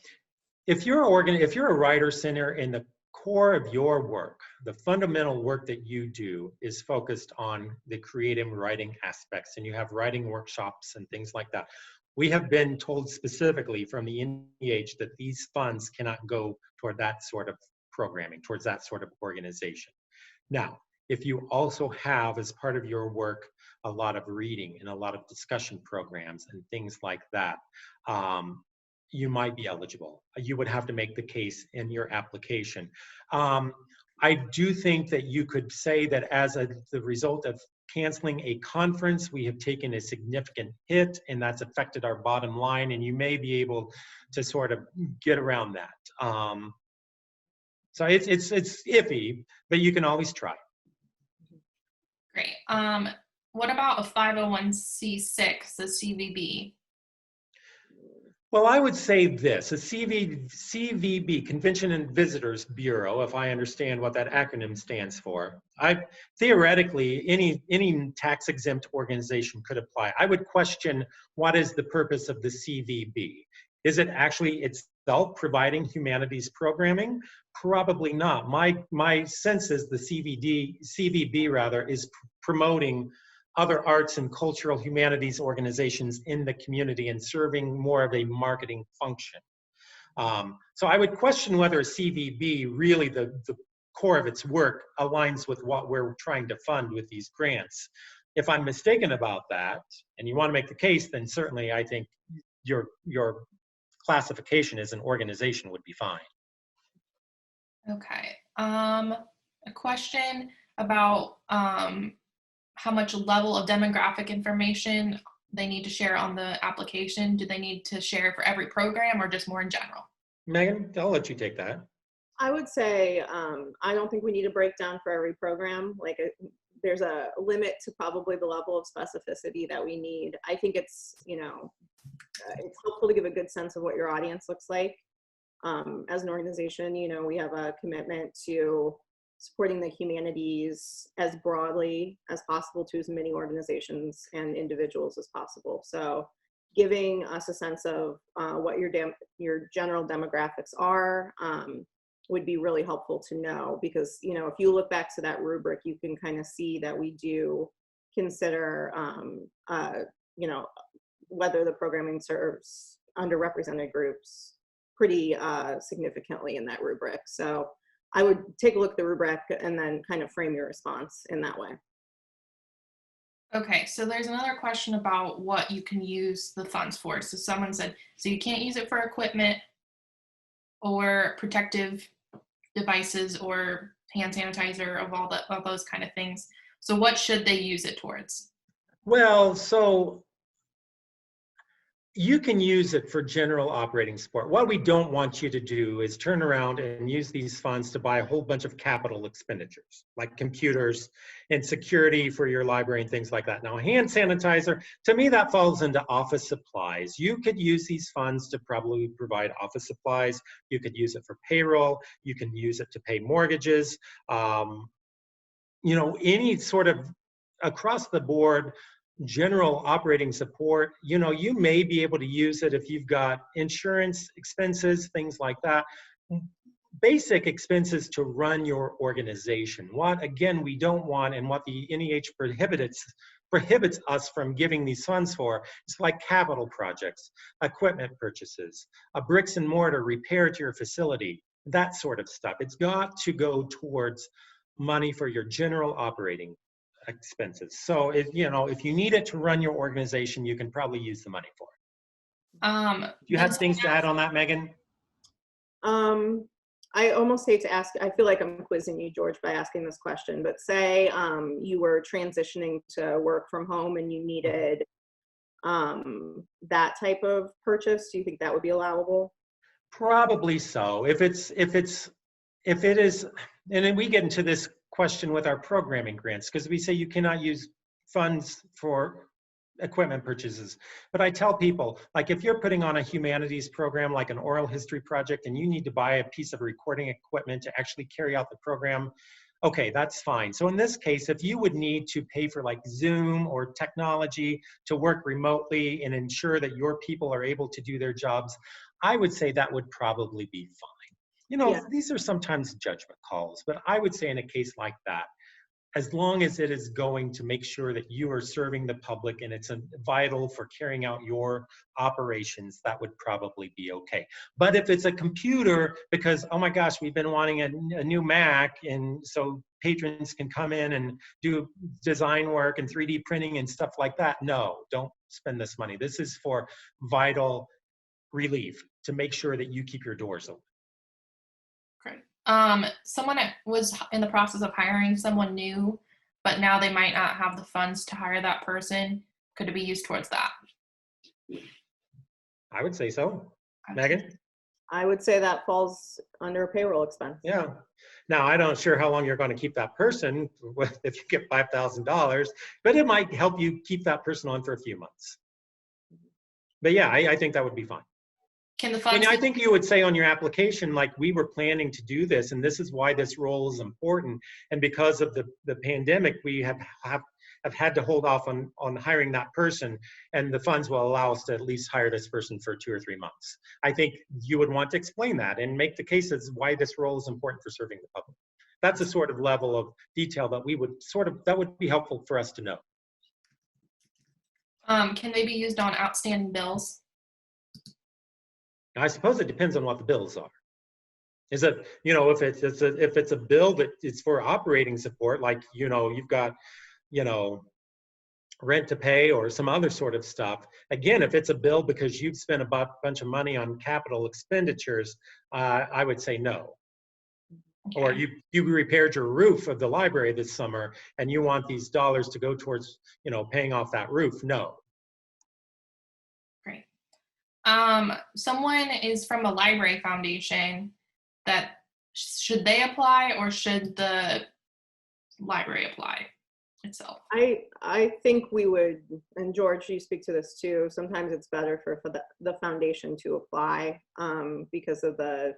if you're a writer center and the core of your work, the fundamental work that you do is focused on the creative writing aspects, and you have writing workshops and things like that, we have been told specifically from the NEH that these funds cannot go toward that sort of programming, towards that sort of organization. Now, if you also have, as part of your work, a lot of reading and a lot of discussion programs and things like that, you might be eligible. You would have to make the case in your application. I do think that you could say that as the result of canceling a conference, we have taken a significant hit, and that's affected our bottom line, and you may be able to sort of get around that. So it's iffy, but you can always try. Great. What about a 501c6, the CVB? Well, I would say this, a CVB, Convention and Visitors Bureau, if I understand what that acronym stands for. Theoretically, any tax-exempt organization could apply. I would question, what is the purpose of the CVB? Is it actually itself providing humanities programming? Probably not. My sense is the CVB rather, is promoting other arts and cultural humanities organizations in the community and serving more of a marketing function. So I would question whether a CVB, really the core of its work, aligns with what we're trying to fund with these grants. If I'm mistaken about that, and you want to make the case, then certainly I think your classification as an organization would be fine. Okay. A question about how much level of demographic information they need to share on the application. Do they need to share for every program or just more in general? Megan, I'll let you take that. I would say I don't think we need a breakdown for every program. Like there's a limit to probably the level of specificity that we need. I think it's, it's helpful to give a good sense of what your audience looks like. As an organization, we have a commitment to supporting the humanities as broadly as possible to as many organizations and individuals as possible. So giving us a sense of what your general demographics are would be really helpful to know, because, if you look back to that rubric, you can kind of see that we do consider, whether the programming serves underrepresented groups pretty significantly in that rubric. So I would take a look at the rubric and then kind of frame your response in that way. Okay, so there's another question about what you can use the funds for. So someone said, so you can't use it for equipment or protective devices or hand sanitizer, of those kind of things. So what should they use it towards? Well, so you can use it for general operating support. What we don't want you to do is turn around and use these funds to buy a whole bunch of capital expenditures, like computers and security for your library and things like that. Now, hand sanitizer, to me, that falls into office supplies. You could use these funds to probably provide office supplies. You could use it for payroll. You can use it to pay mortgages. Any sort of across the board general operating support, you may be able to use it if you've got insurance expenses, things like that. Basic expenses to run your organization. What, again, we don't want, and what the NEH prohibits us from giving these funds for, is like capital projects, equipment purchases, a bricks and mortar repair to your facility, that sort of stuff. It's got to go towards money for your general operating expenses. So if you need it to run your organization, you can probably use the money for it. Do you have things to add on that, Megan? I almost hate to ask, I feel like I'm quizzing you, George, by asking this question, but say you were transitioning to work from home and you needed that type of purchase. Do you think that would be allowable? Probably so. If it is, and then we get into this question with our programming grants, because we say you cannot use funds for equipment purchases. But I tell people, like, if you're putting on a humanities program, like an oral history project, and you need to buy a piece of recording equipment to actually carry out the program, okay, that's fine. So in this case, if you would need to pay for like Zoom or technology to work remotely and ensure that your people are able to do their jobs, I would say that would probably be fine. These are sometimes judgment calls, but I would say in a case like that, as long as it is going to make sure that you are serving the public and it's vital for carrying out your operations, that would probably be okay. But if it's a computer, because, oh my gosh, we've been wanting a new Mac, and so patrons can come in and do design work and 3D printing and stuff like that, no, don't spend this money. This is for vital relief to make sure that you keep your doors open. Great. Someone was in the process of hiring someone new, but now they might not have the funds to hire that person. Could it be used towards that? I would say so. I would Megan? I would say that falls under a payroll expense. Yeah. Now, I don't sure how long you're going to keep that person if you get $5,000, but it might help you keep that person on for a few months. But yeah, I think that would be fine. Can the And funds? I think you would say on your application, like, we were planning to do this, and this is why this role is important. And because of the pandemic, we have had to hold off on hiring that person, and the funds will allow us to at least hire this person for 2 or 3 months. I think you would want to explain that and make the case as why this role is important for serving the public. That's a sort of level of detail that we would that would be helpful for us to know. Can they be used on outstanding bills? Now, I suppose it depends on what the bills are. Is it, if it's a bill that it's for operating support, like, you've got, rent to pay or some other sort of stuff. Again, if it's a bill because you've spent a bunch of money on capital expenditures, I would say no. Okay. Or you repaired your roof of the library this summer and you want these dollars to go towards, paying off that roof, no. Great. Someone is from a library foundation. That should they apply or should the library apply itself? I think we would, and George, you speak to this too, sometimes it's better for the foundation to apply because of the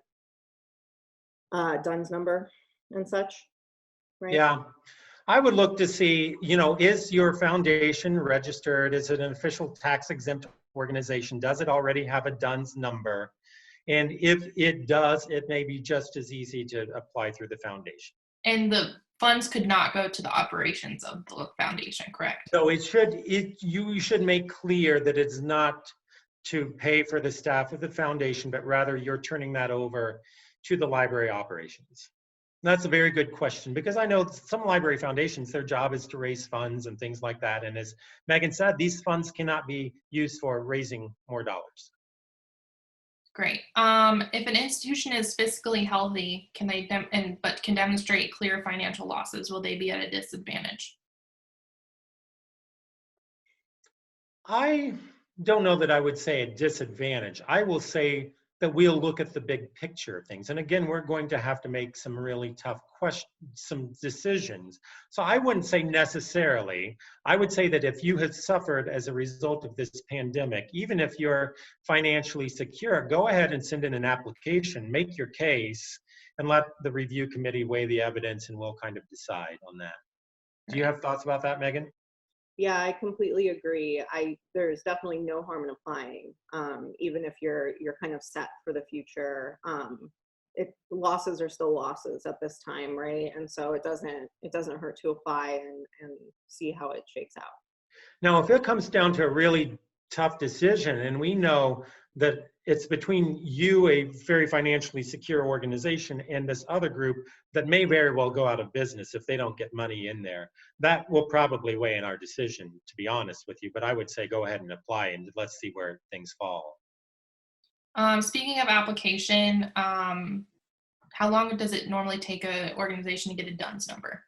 DUNS number and such, right? Yeah. I would look to see, is your foundation registered? Is it an official tax exempt organization? Does it already have a DUNS number? And if it does, it may be just as easy to apply through the foundation. And the funds could not go to the operations of the foundation, correct? So you should make clear that it's not to pay for the staff of the foundation, but rather you're turning that over to the library operations. That's a very good question, because I know some library foundations, their job is to raise funds and things like that. And as Megan said, these funds cannot be used for raising more dollars. Great. If an institution is fiscally healthy, but can demonstrate clear financial losses, will they be at a disadvantage? I don't know that I would say a disadvantage. I will say that we'll look at the big picture of things. And again, we're going to have to make some really tough some decisions. So I wouldn't say necessarily. I would say that if you have suffered as a result of this pandemic, even if you're financially secure, go ahead and send in an application, make your case, and let the review committee weigh the evidence, and we'll kind of decide on that. Do you have thoughts about that, Megan? Yeah, I completely agree. There's definitely no harm in applying, even if you're kind of set for the future. Losses are still losses at this time, right? And so it doesn't hurt to apply and see how it shakes out. Now, if it comes down to a really tough decision, and we know that it's between you, a very financially secure organization, and this other group that may very well go out of business if they don't get money in there, that will probably weigh in our decision, to be honest with you. But I would say go ahead and apply, and let's see where things fall. Speaking of application, how long does it normally take an organization to get a DUNS number?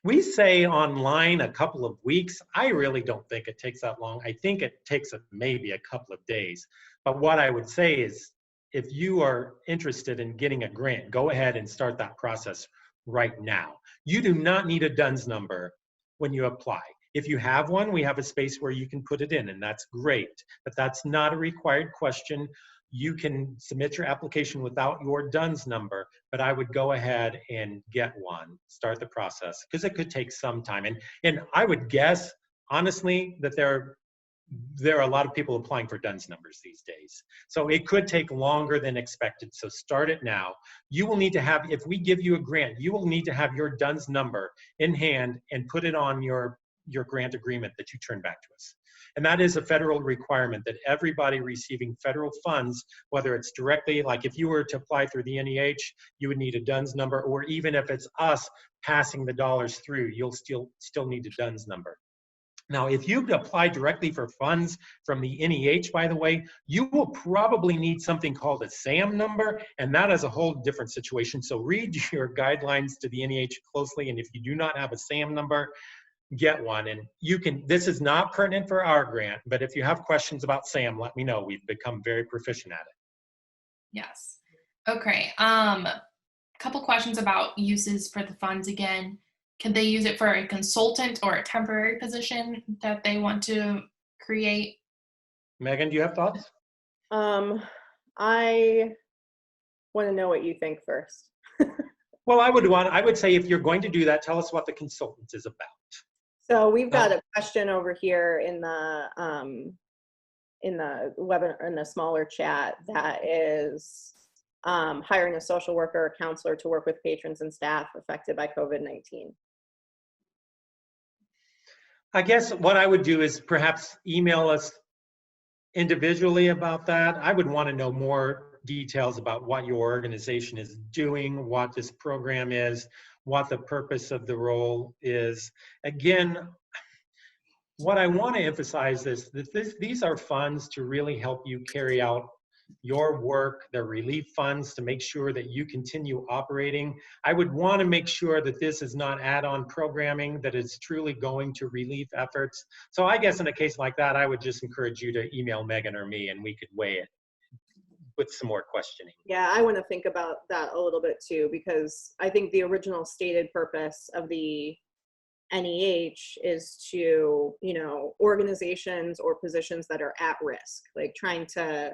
We say online a couple of weeks. I really don't think it takes that long. I think it takes maybe a couple of days. But what I would say is, if you are interested in getting a grant, go ahead and start that process right now. You do not need a DUNS number when you apply. If you have one, we have a space where you can put it in, and that's great. But that's not a required question. You can submit your application without your DUNS number, but I would go ahead and get one, start the process, because it could take some time. And I would guess, honestly, that there are a lot of people applying for DUNS numbers these days. So it could take longer than expected. So start it now. You will need to have, if we give you a grant, you will need to have your DUNS number in hand and put it on your grant agreement that you turn back to us. And that is a federal requirement that everybody receiving federal funds, whether it's directly, like if you were to apply through the NEH, you would need a DUNS number, or even if it's us passing the dollars through, you'll still need a DUNS number. Now, if you apply directly for funds from the NEH, by the way, you will probably need something called a SAM number, and that is a whole different situation. So read your guidelines to the NEH closely, and if you do not have a SAM number, get one. And you can, this is not pertinent for our grant, but if you have questions about SAM, let me know. We've become very proficient at it. Yes. Okay. Couple questions about uses for the funds again. Can they use it for a consultant or a temporary position that they want to create? Megan, do you have thoughts? I want to know what you think first. Well, I would say if you're going to do that, tell us what the consultant is about. So we've got a question over here in the webinar, in the smaller chat, that is hiring a social worker or counselor to work with patrons and staff affected by COVID-19. I guess what I would do is perhaps email us individually about that. I would want to know more details about what your organization is doing, what this program is, what the purpose of the role is. Again, what I want to emphasize is that these are funds to really help you carry out your work. They're relief funds to make sure that you continue operating. I would want to make sure that this is not add-on programming, that it's truly going to relief efforts. So I guess in a case like that, I would just encourage you to email Megan or me, and we could weigh it with some more questioning. Yeah, I want to think about that a little bit too, because I think the original stated purpose of the NEH is to, organizations or positions that are at risk, like trying to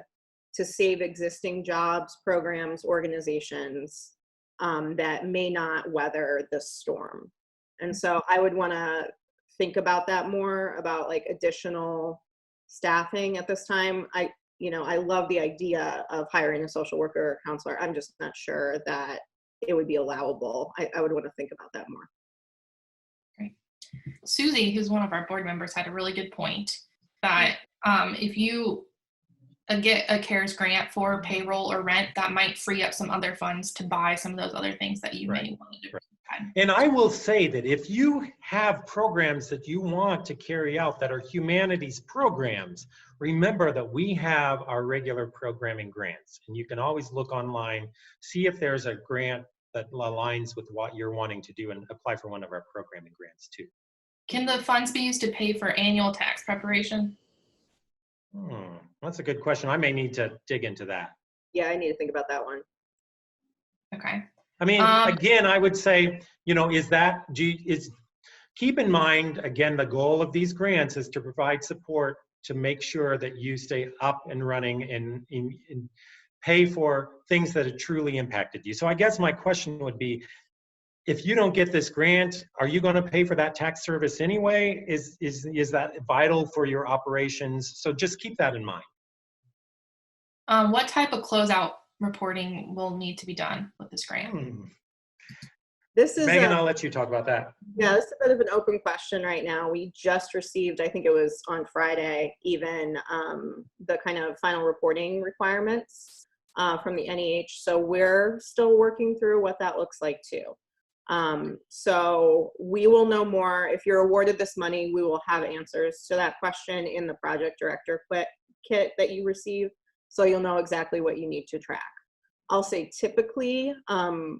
save existing jobs, programs, organizations that may not weather the storm. And so I would want to think about that more, about like additional staffing at this time. I love the idea of hiring a social worker or counselor. I'm just not sure that it would be allowable. I would want to think about that more. Great. Susie, who's one of our board members, had a really good point that if you get a CARES grant for payroll or rent, that might free up some other funds to buy some of those other things that you may want to do. And I will say that if you have programs that you want to carry out that are humanities programs, remember that we have our regular programming grants, and you can always look online, see if there's a grant that aligns with what you're wanting to do, and apply for one of our programming grants too. Can the funds be used to pay for annual tax preparation? That's a good question. I may need to dig into that. Yeah, I need to think about that one. Okay. I mean, again, I would say, keep in mind, again, the goal of these grants is to provide support to make sure that you stay up and running and pay for things that have truly impacted you. So I guess my question would be, if you don't get this grant, are you going to pay for that tax service anyway? Is that vital for your operations? So just keep that in mind. What type of closeout reporting will need to be done with this grant? This is Megan, I'll let you talk about that. Yeah, this is a bit of an open question right now. We just received, I think it was on Friday, even the kind of final reporting requirements from the NEH. So we're still working through what that looks like too. So we will know more. If you're awarded this money, we will have answers to that question in the project director kit that you receive. So you'll know exactly what you need to track. I'll say typically,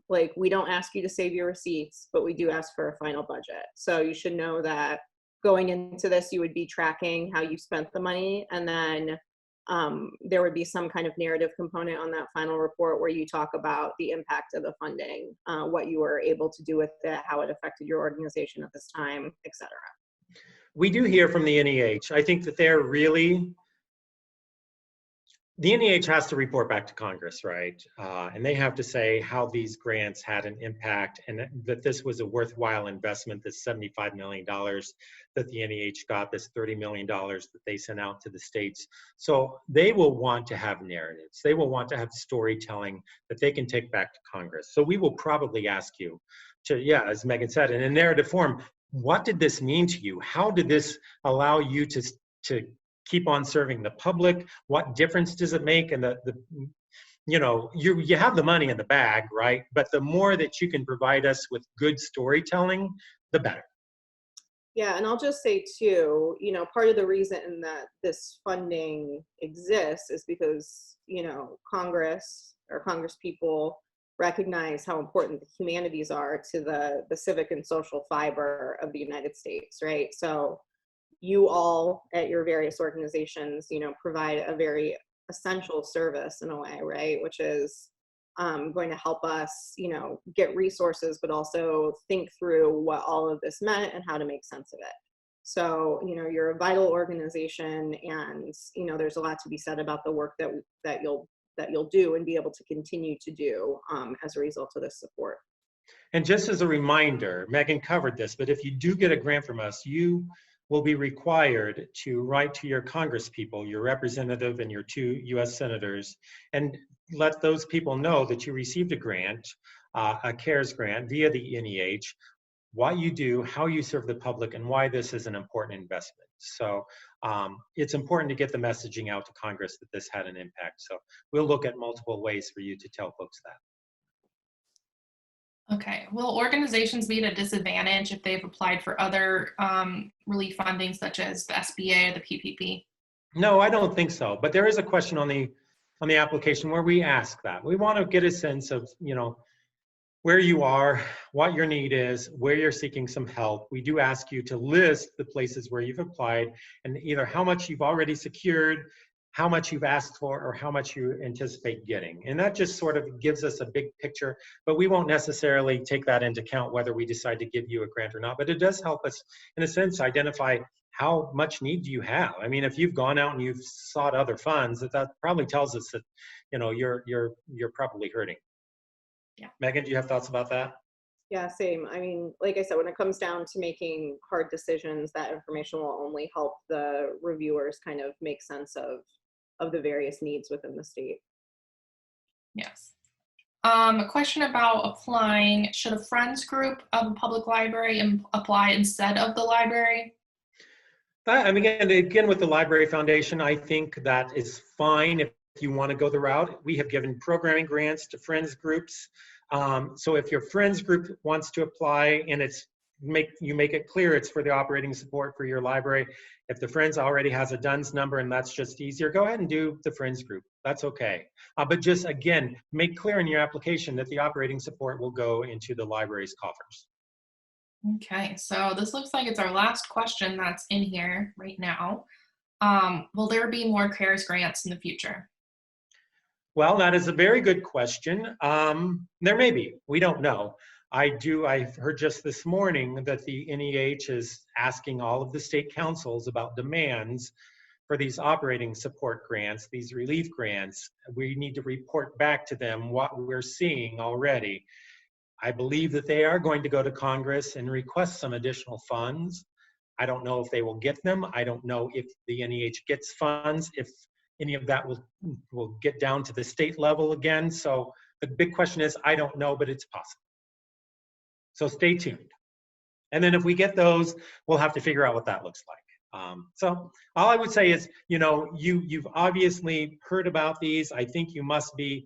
like we don't ask you to save your receipts, but we do ask for a final budget. So you should know that going into this, you would be tracking how you spent the money, and then there would be some kind of narrative component on that final report where you talk about the impact of the funding, what you were able to do with it, how it affected your organization at this time, et cetera. We do hear from the NEH. I think that they're really, the NEH has to report back to Congress, right? And they have to say how these grants had an impact and that this was a worthwhile investment, this $75 million that the NEH got, this $30 million that they sent out to the states. So they will want to have narratives. They will want to have storytelling that they can take back to Congress. So we will probably ask you to, yeah, as Megan said, in a narrative form, what did this mean to you? How did this allow you to keep on serving the public? What difference does it make? And you have the money in the bag, right? But the more that you can provide us with good storytelling, the better. Yeah, and I'll just say too, you know, part of the reason that this funding exists is because, you know, Congress or Congress people recognize how important the humanities are to the civic and social fiber of the United States, right? So you all at your various organizations, you know, provide a very essential service in a way, right? Which is going to help us, you know, get resources, but also think through what all of this meant and how to make sense of it. So, you know, you're a vital organization, and you know, there's a lot to be said about the work that you'll do and be able to continue to do as a result of this support. And just as a reminder, Megan covered this, but if you do get a grant from us, you will be required to write to your Congress people, your representative and your 2 US senators, and let those people know that you received a grant, a CARES grant via the NEH, what you do, how you serve the public, and why this is an important investment. So it's important to get the messaging out to Congress that this had an impact. So we'll look at multiple ways for you to tell folks that. Okay. Will organizations be at a disadvantage if they've applied for other relief funding, such as the SBA or the PPP? No, I don't think so. But there is a question on the application where we ask that. We want to get a sense of, you know, where you are, what your need is, where you're seeking some help. We do ask you to list the places where you've applied and either how much you've already secured, how much you've asked for, or how much you anticipate getting. And that just sort of gives us a big picture, but we won't necessarily take that into account whether we decide to give you a grant or not. But it does help us, in a sense, identify how much need do you have. I mean, if you've gone out and you've sought other funds, that probably tells us that, you know, you're probably hurting. Yeah. Megan, do you have thoughts about that? Yeah, same. I mean, like I said, when it comes down to making hard decisions, that information will only help the reviewers kind of make sense of the various needs within the state. Yes. A question about applying. Should a friends group of a public library apply instead of the library? I mean, again, with the Library Foundation, I think that is fine if you want to go the route. We have given programming grants to friends groups. So if your friends group wants to apply and you make it clear it's for the operating support for your library. If the friends already has a DUNS number and that's just easier, go ahead and do the friends group. That's okay. But just again, make clear in your application that the operating support will go into the library's coffers. Okay, so this looks like it's our last question that's in here right now. Will there be more CARES grants in the future? Well, that is a very good question. There may be, we don't know. I've heard just this morning that the NEH is asking all of the state councils about demands for these operating support grants, these relief grants. We need to report back to them what we're seeing already. I believe that they are going to go to Congress and request some additional funds. I don't know if they will get them. I don't know if the NEH gets funds, if any of that will get down to the state level again. So the big question is, I don't know, but it's possible. So stay tuned. And then if we get those, we'll have to figure out what that looks like. So all I would say is, you know, you've obviously heard about these. I think you must be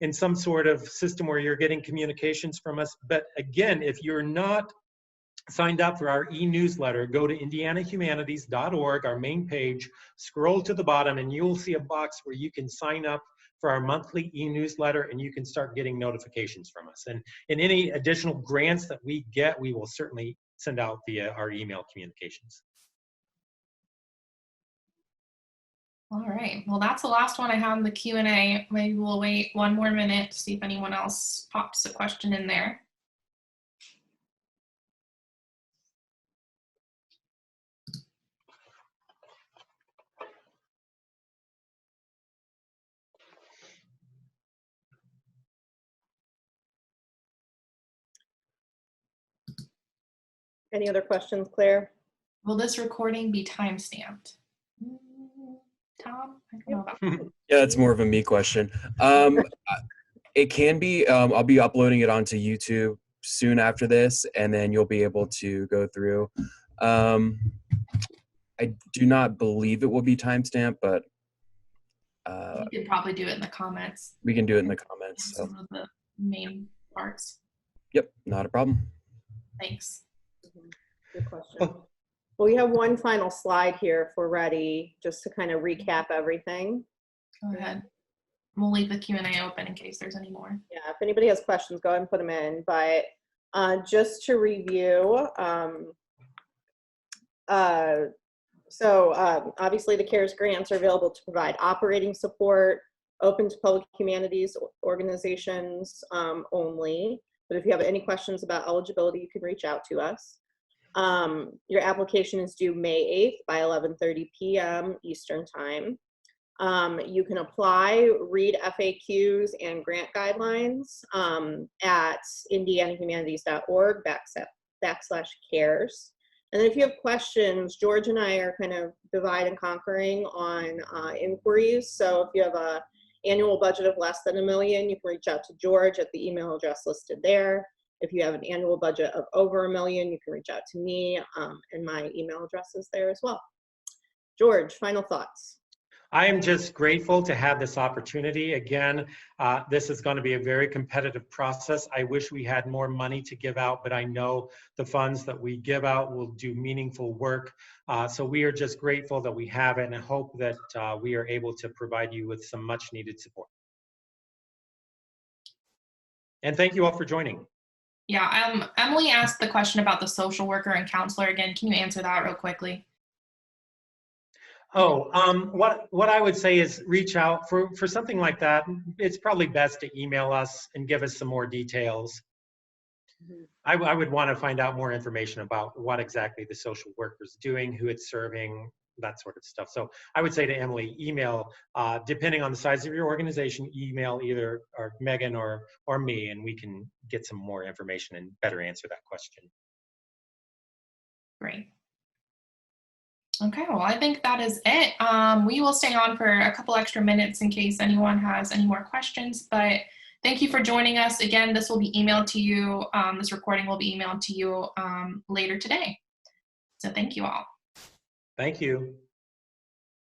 in some sort of system where you're getting communications from us. But again, if you're not signed up for our e-newsletter, go to indianahumanities.org, our main page, scroll to the bottom, and you'll see a box where you can sign up for our monthly e-newsletter, and you can start getting notifications from us. And any additional grants that we get, we will certainly send out via our email communications. All right, well, that's the last one I have in the Q&A. Maybe we'll wait one more minute to see if anyone else pops a question in there. Any other questions, Claire? Will this recording be time-stamped? Tom, I don't know about that. Yeah, it's more of a me question. It can be. I'll be uploading it onto YouTube soon after this, and then you'll be able to go through. I do not believe it will be timestamped, but You could probably do it in the comments. we can do it in the comments. So. Some of the main parts. Yep, not a problem. Thanks. Good question. Well, we have one final slide here if we're ready, just to kind of recap everything. Go ahead. We'll leave the Q&A open in case there's any more. Yeah, if anybody has questions, go ahead and put them in. But just to review, obviously the CARES grants are available to provide operating support, open to public humanities organizations only. But if you have any questions about eligibility, you can reach out to us. Your application is due May 8th by 11:30 p.m. Eastern Time. You can apply, read FAQs and grant guidelines at indianahumanities.org/CARES. And then if you have questions, George and I are kind of divide and conquering on inquiries. So if you have a annual budget of less than $1 million, you can reach out to George at the email address listed there. If you have an annual budget of over $1 million, you can reach out to me, and my email address is there as well. George, final thoughts. I am just grateful to have this opportunity. Again, this is going to be a very competitive process. I wish we had more money to give out, but I know the funds that we give out will do meaningful work. So we are just grateful that we have it, and I hope that we are able to provide you with some much needed support. And thank you all for joining. Yeah, Emily asked the question about the social worker and counselor again. Can you answer that real quickly? Oh, what I would say is reach out for something like that. It's probably best to email us and give us some more details. I would want to find out more information about what exactly the social worker is doing, who it's serving, that sort of stuff. So I would say to Emily, email, depending on the size of your organization, email either Megan or me, and we can get some more information and better answer that question. Great. Okay, well, I think that is it. We will stay on for a couple extra minutes in case anyone has any more questions, but thank you for joining us. Again, this will be emailed to you. This recording will be emailed to you later today. So thank you all. Thank you.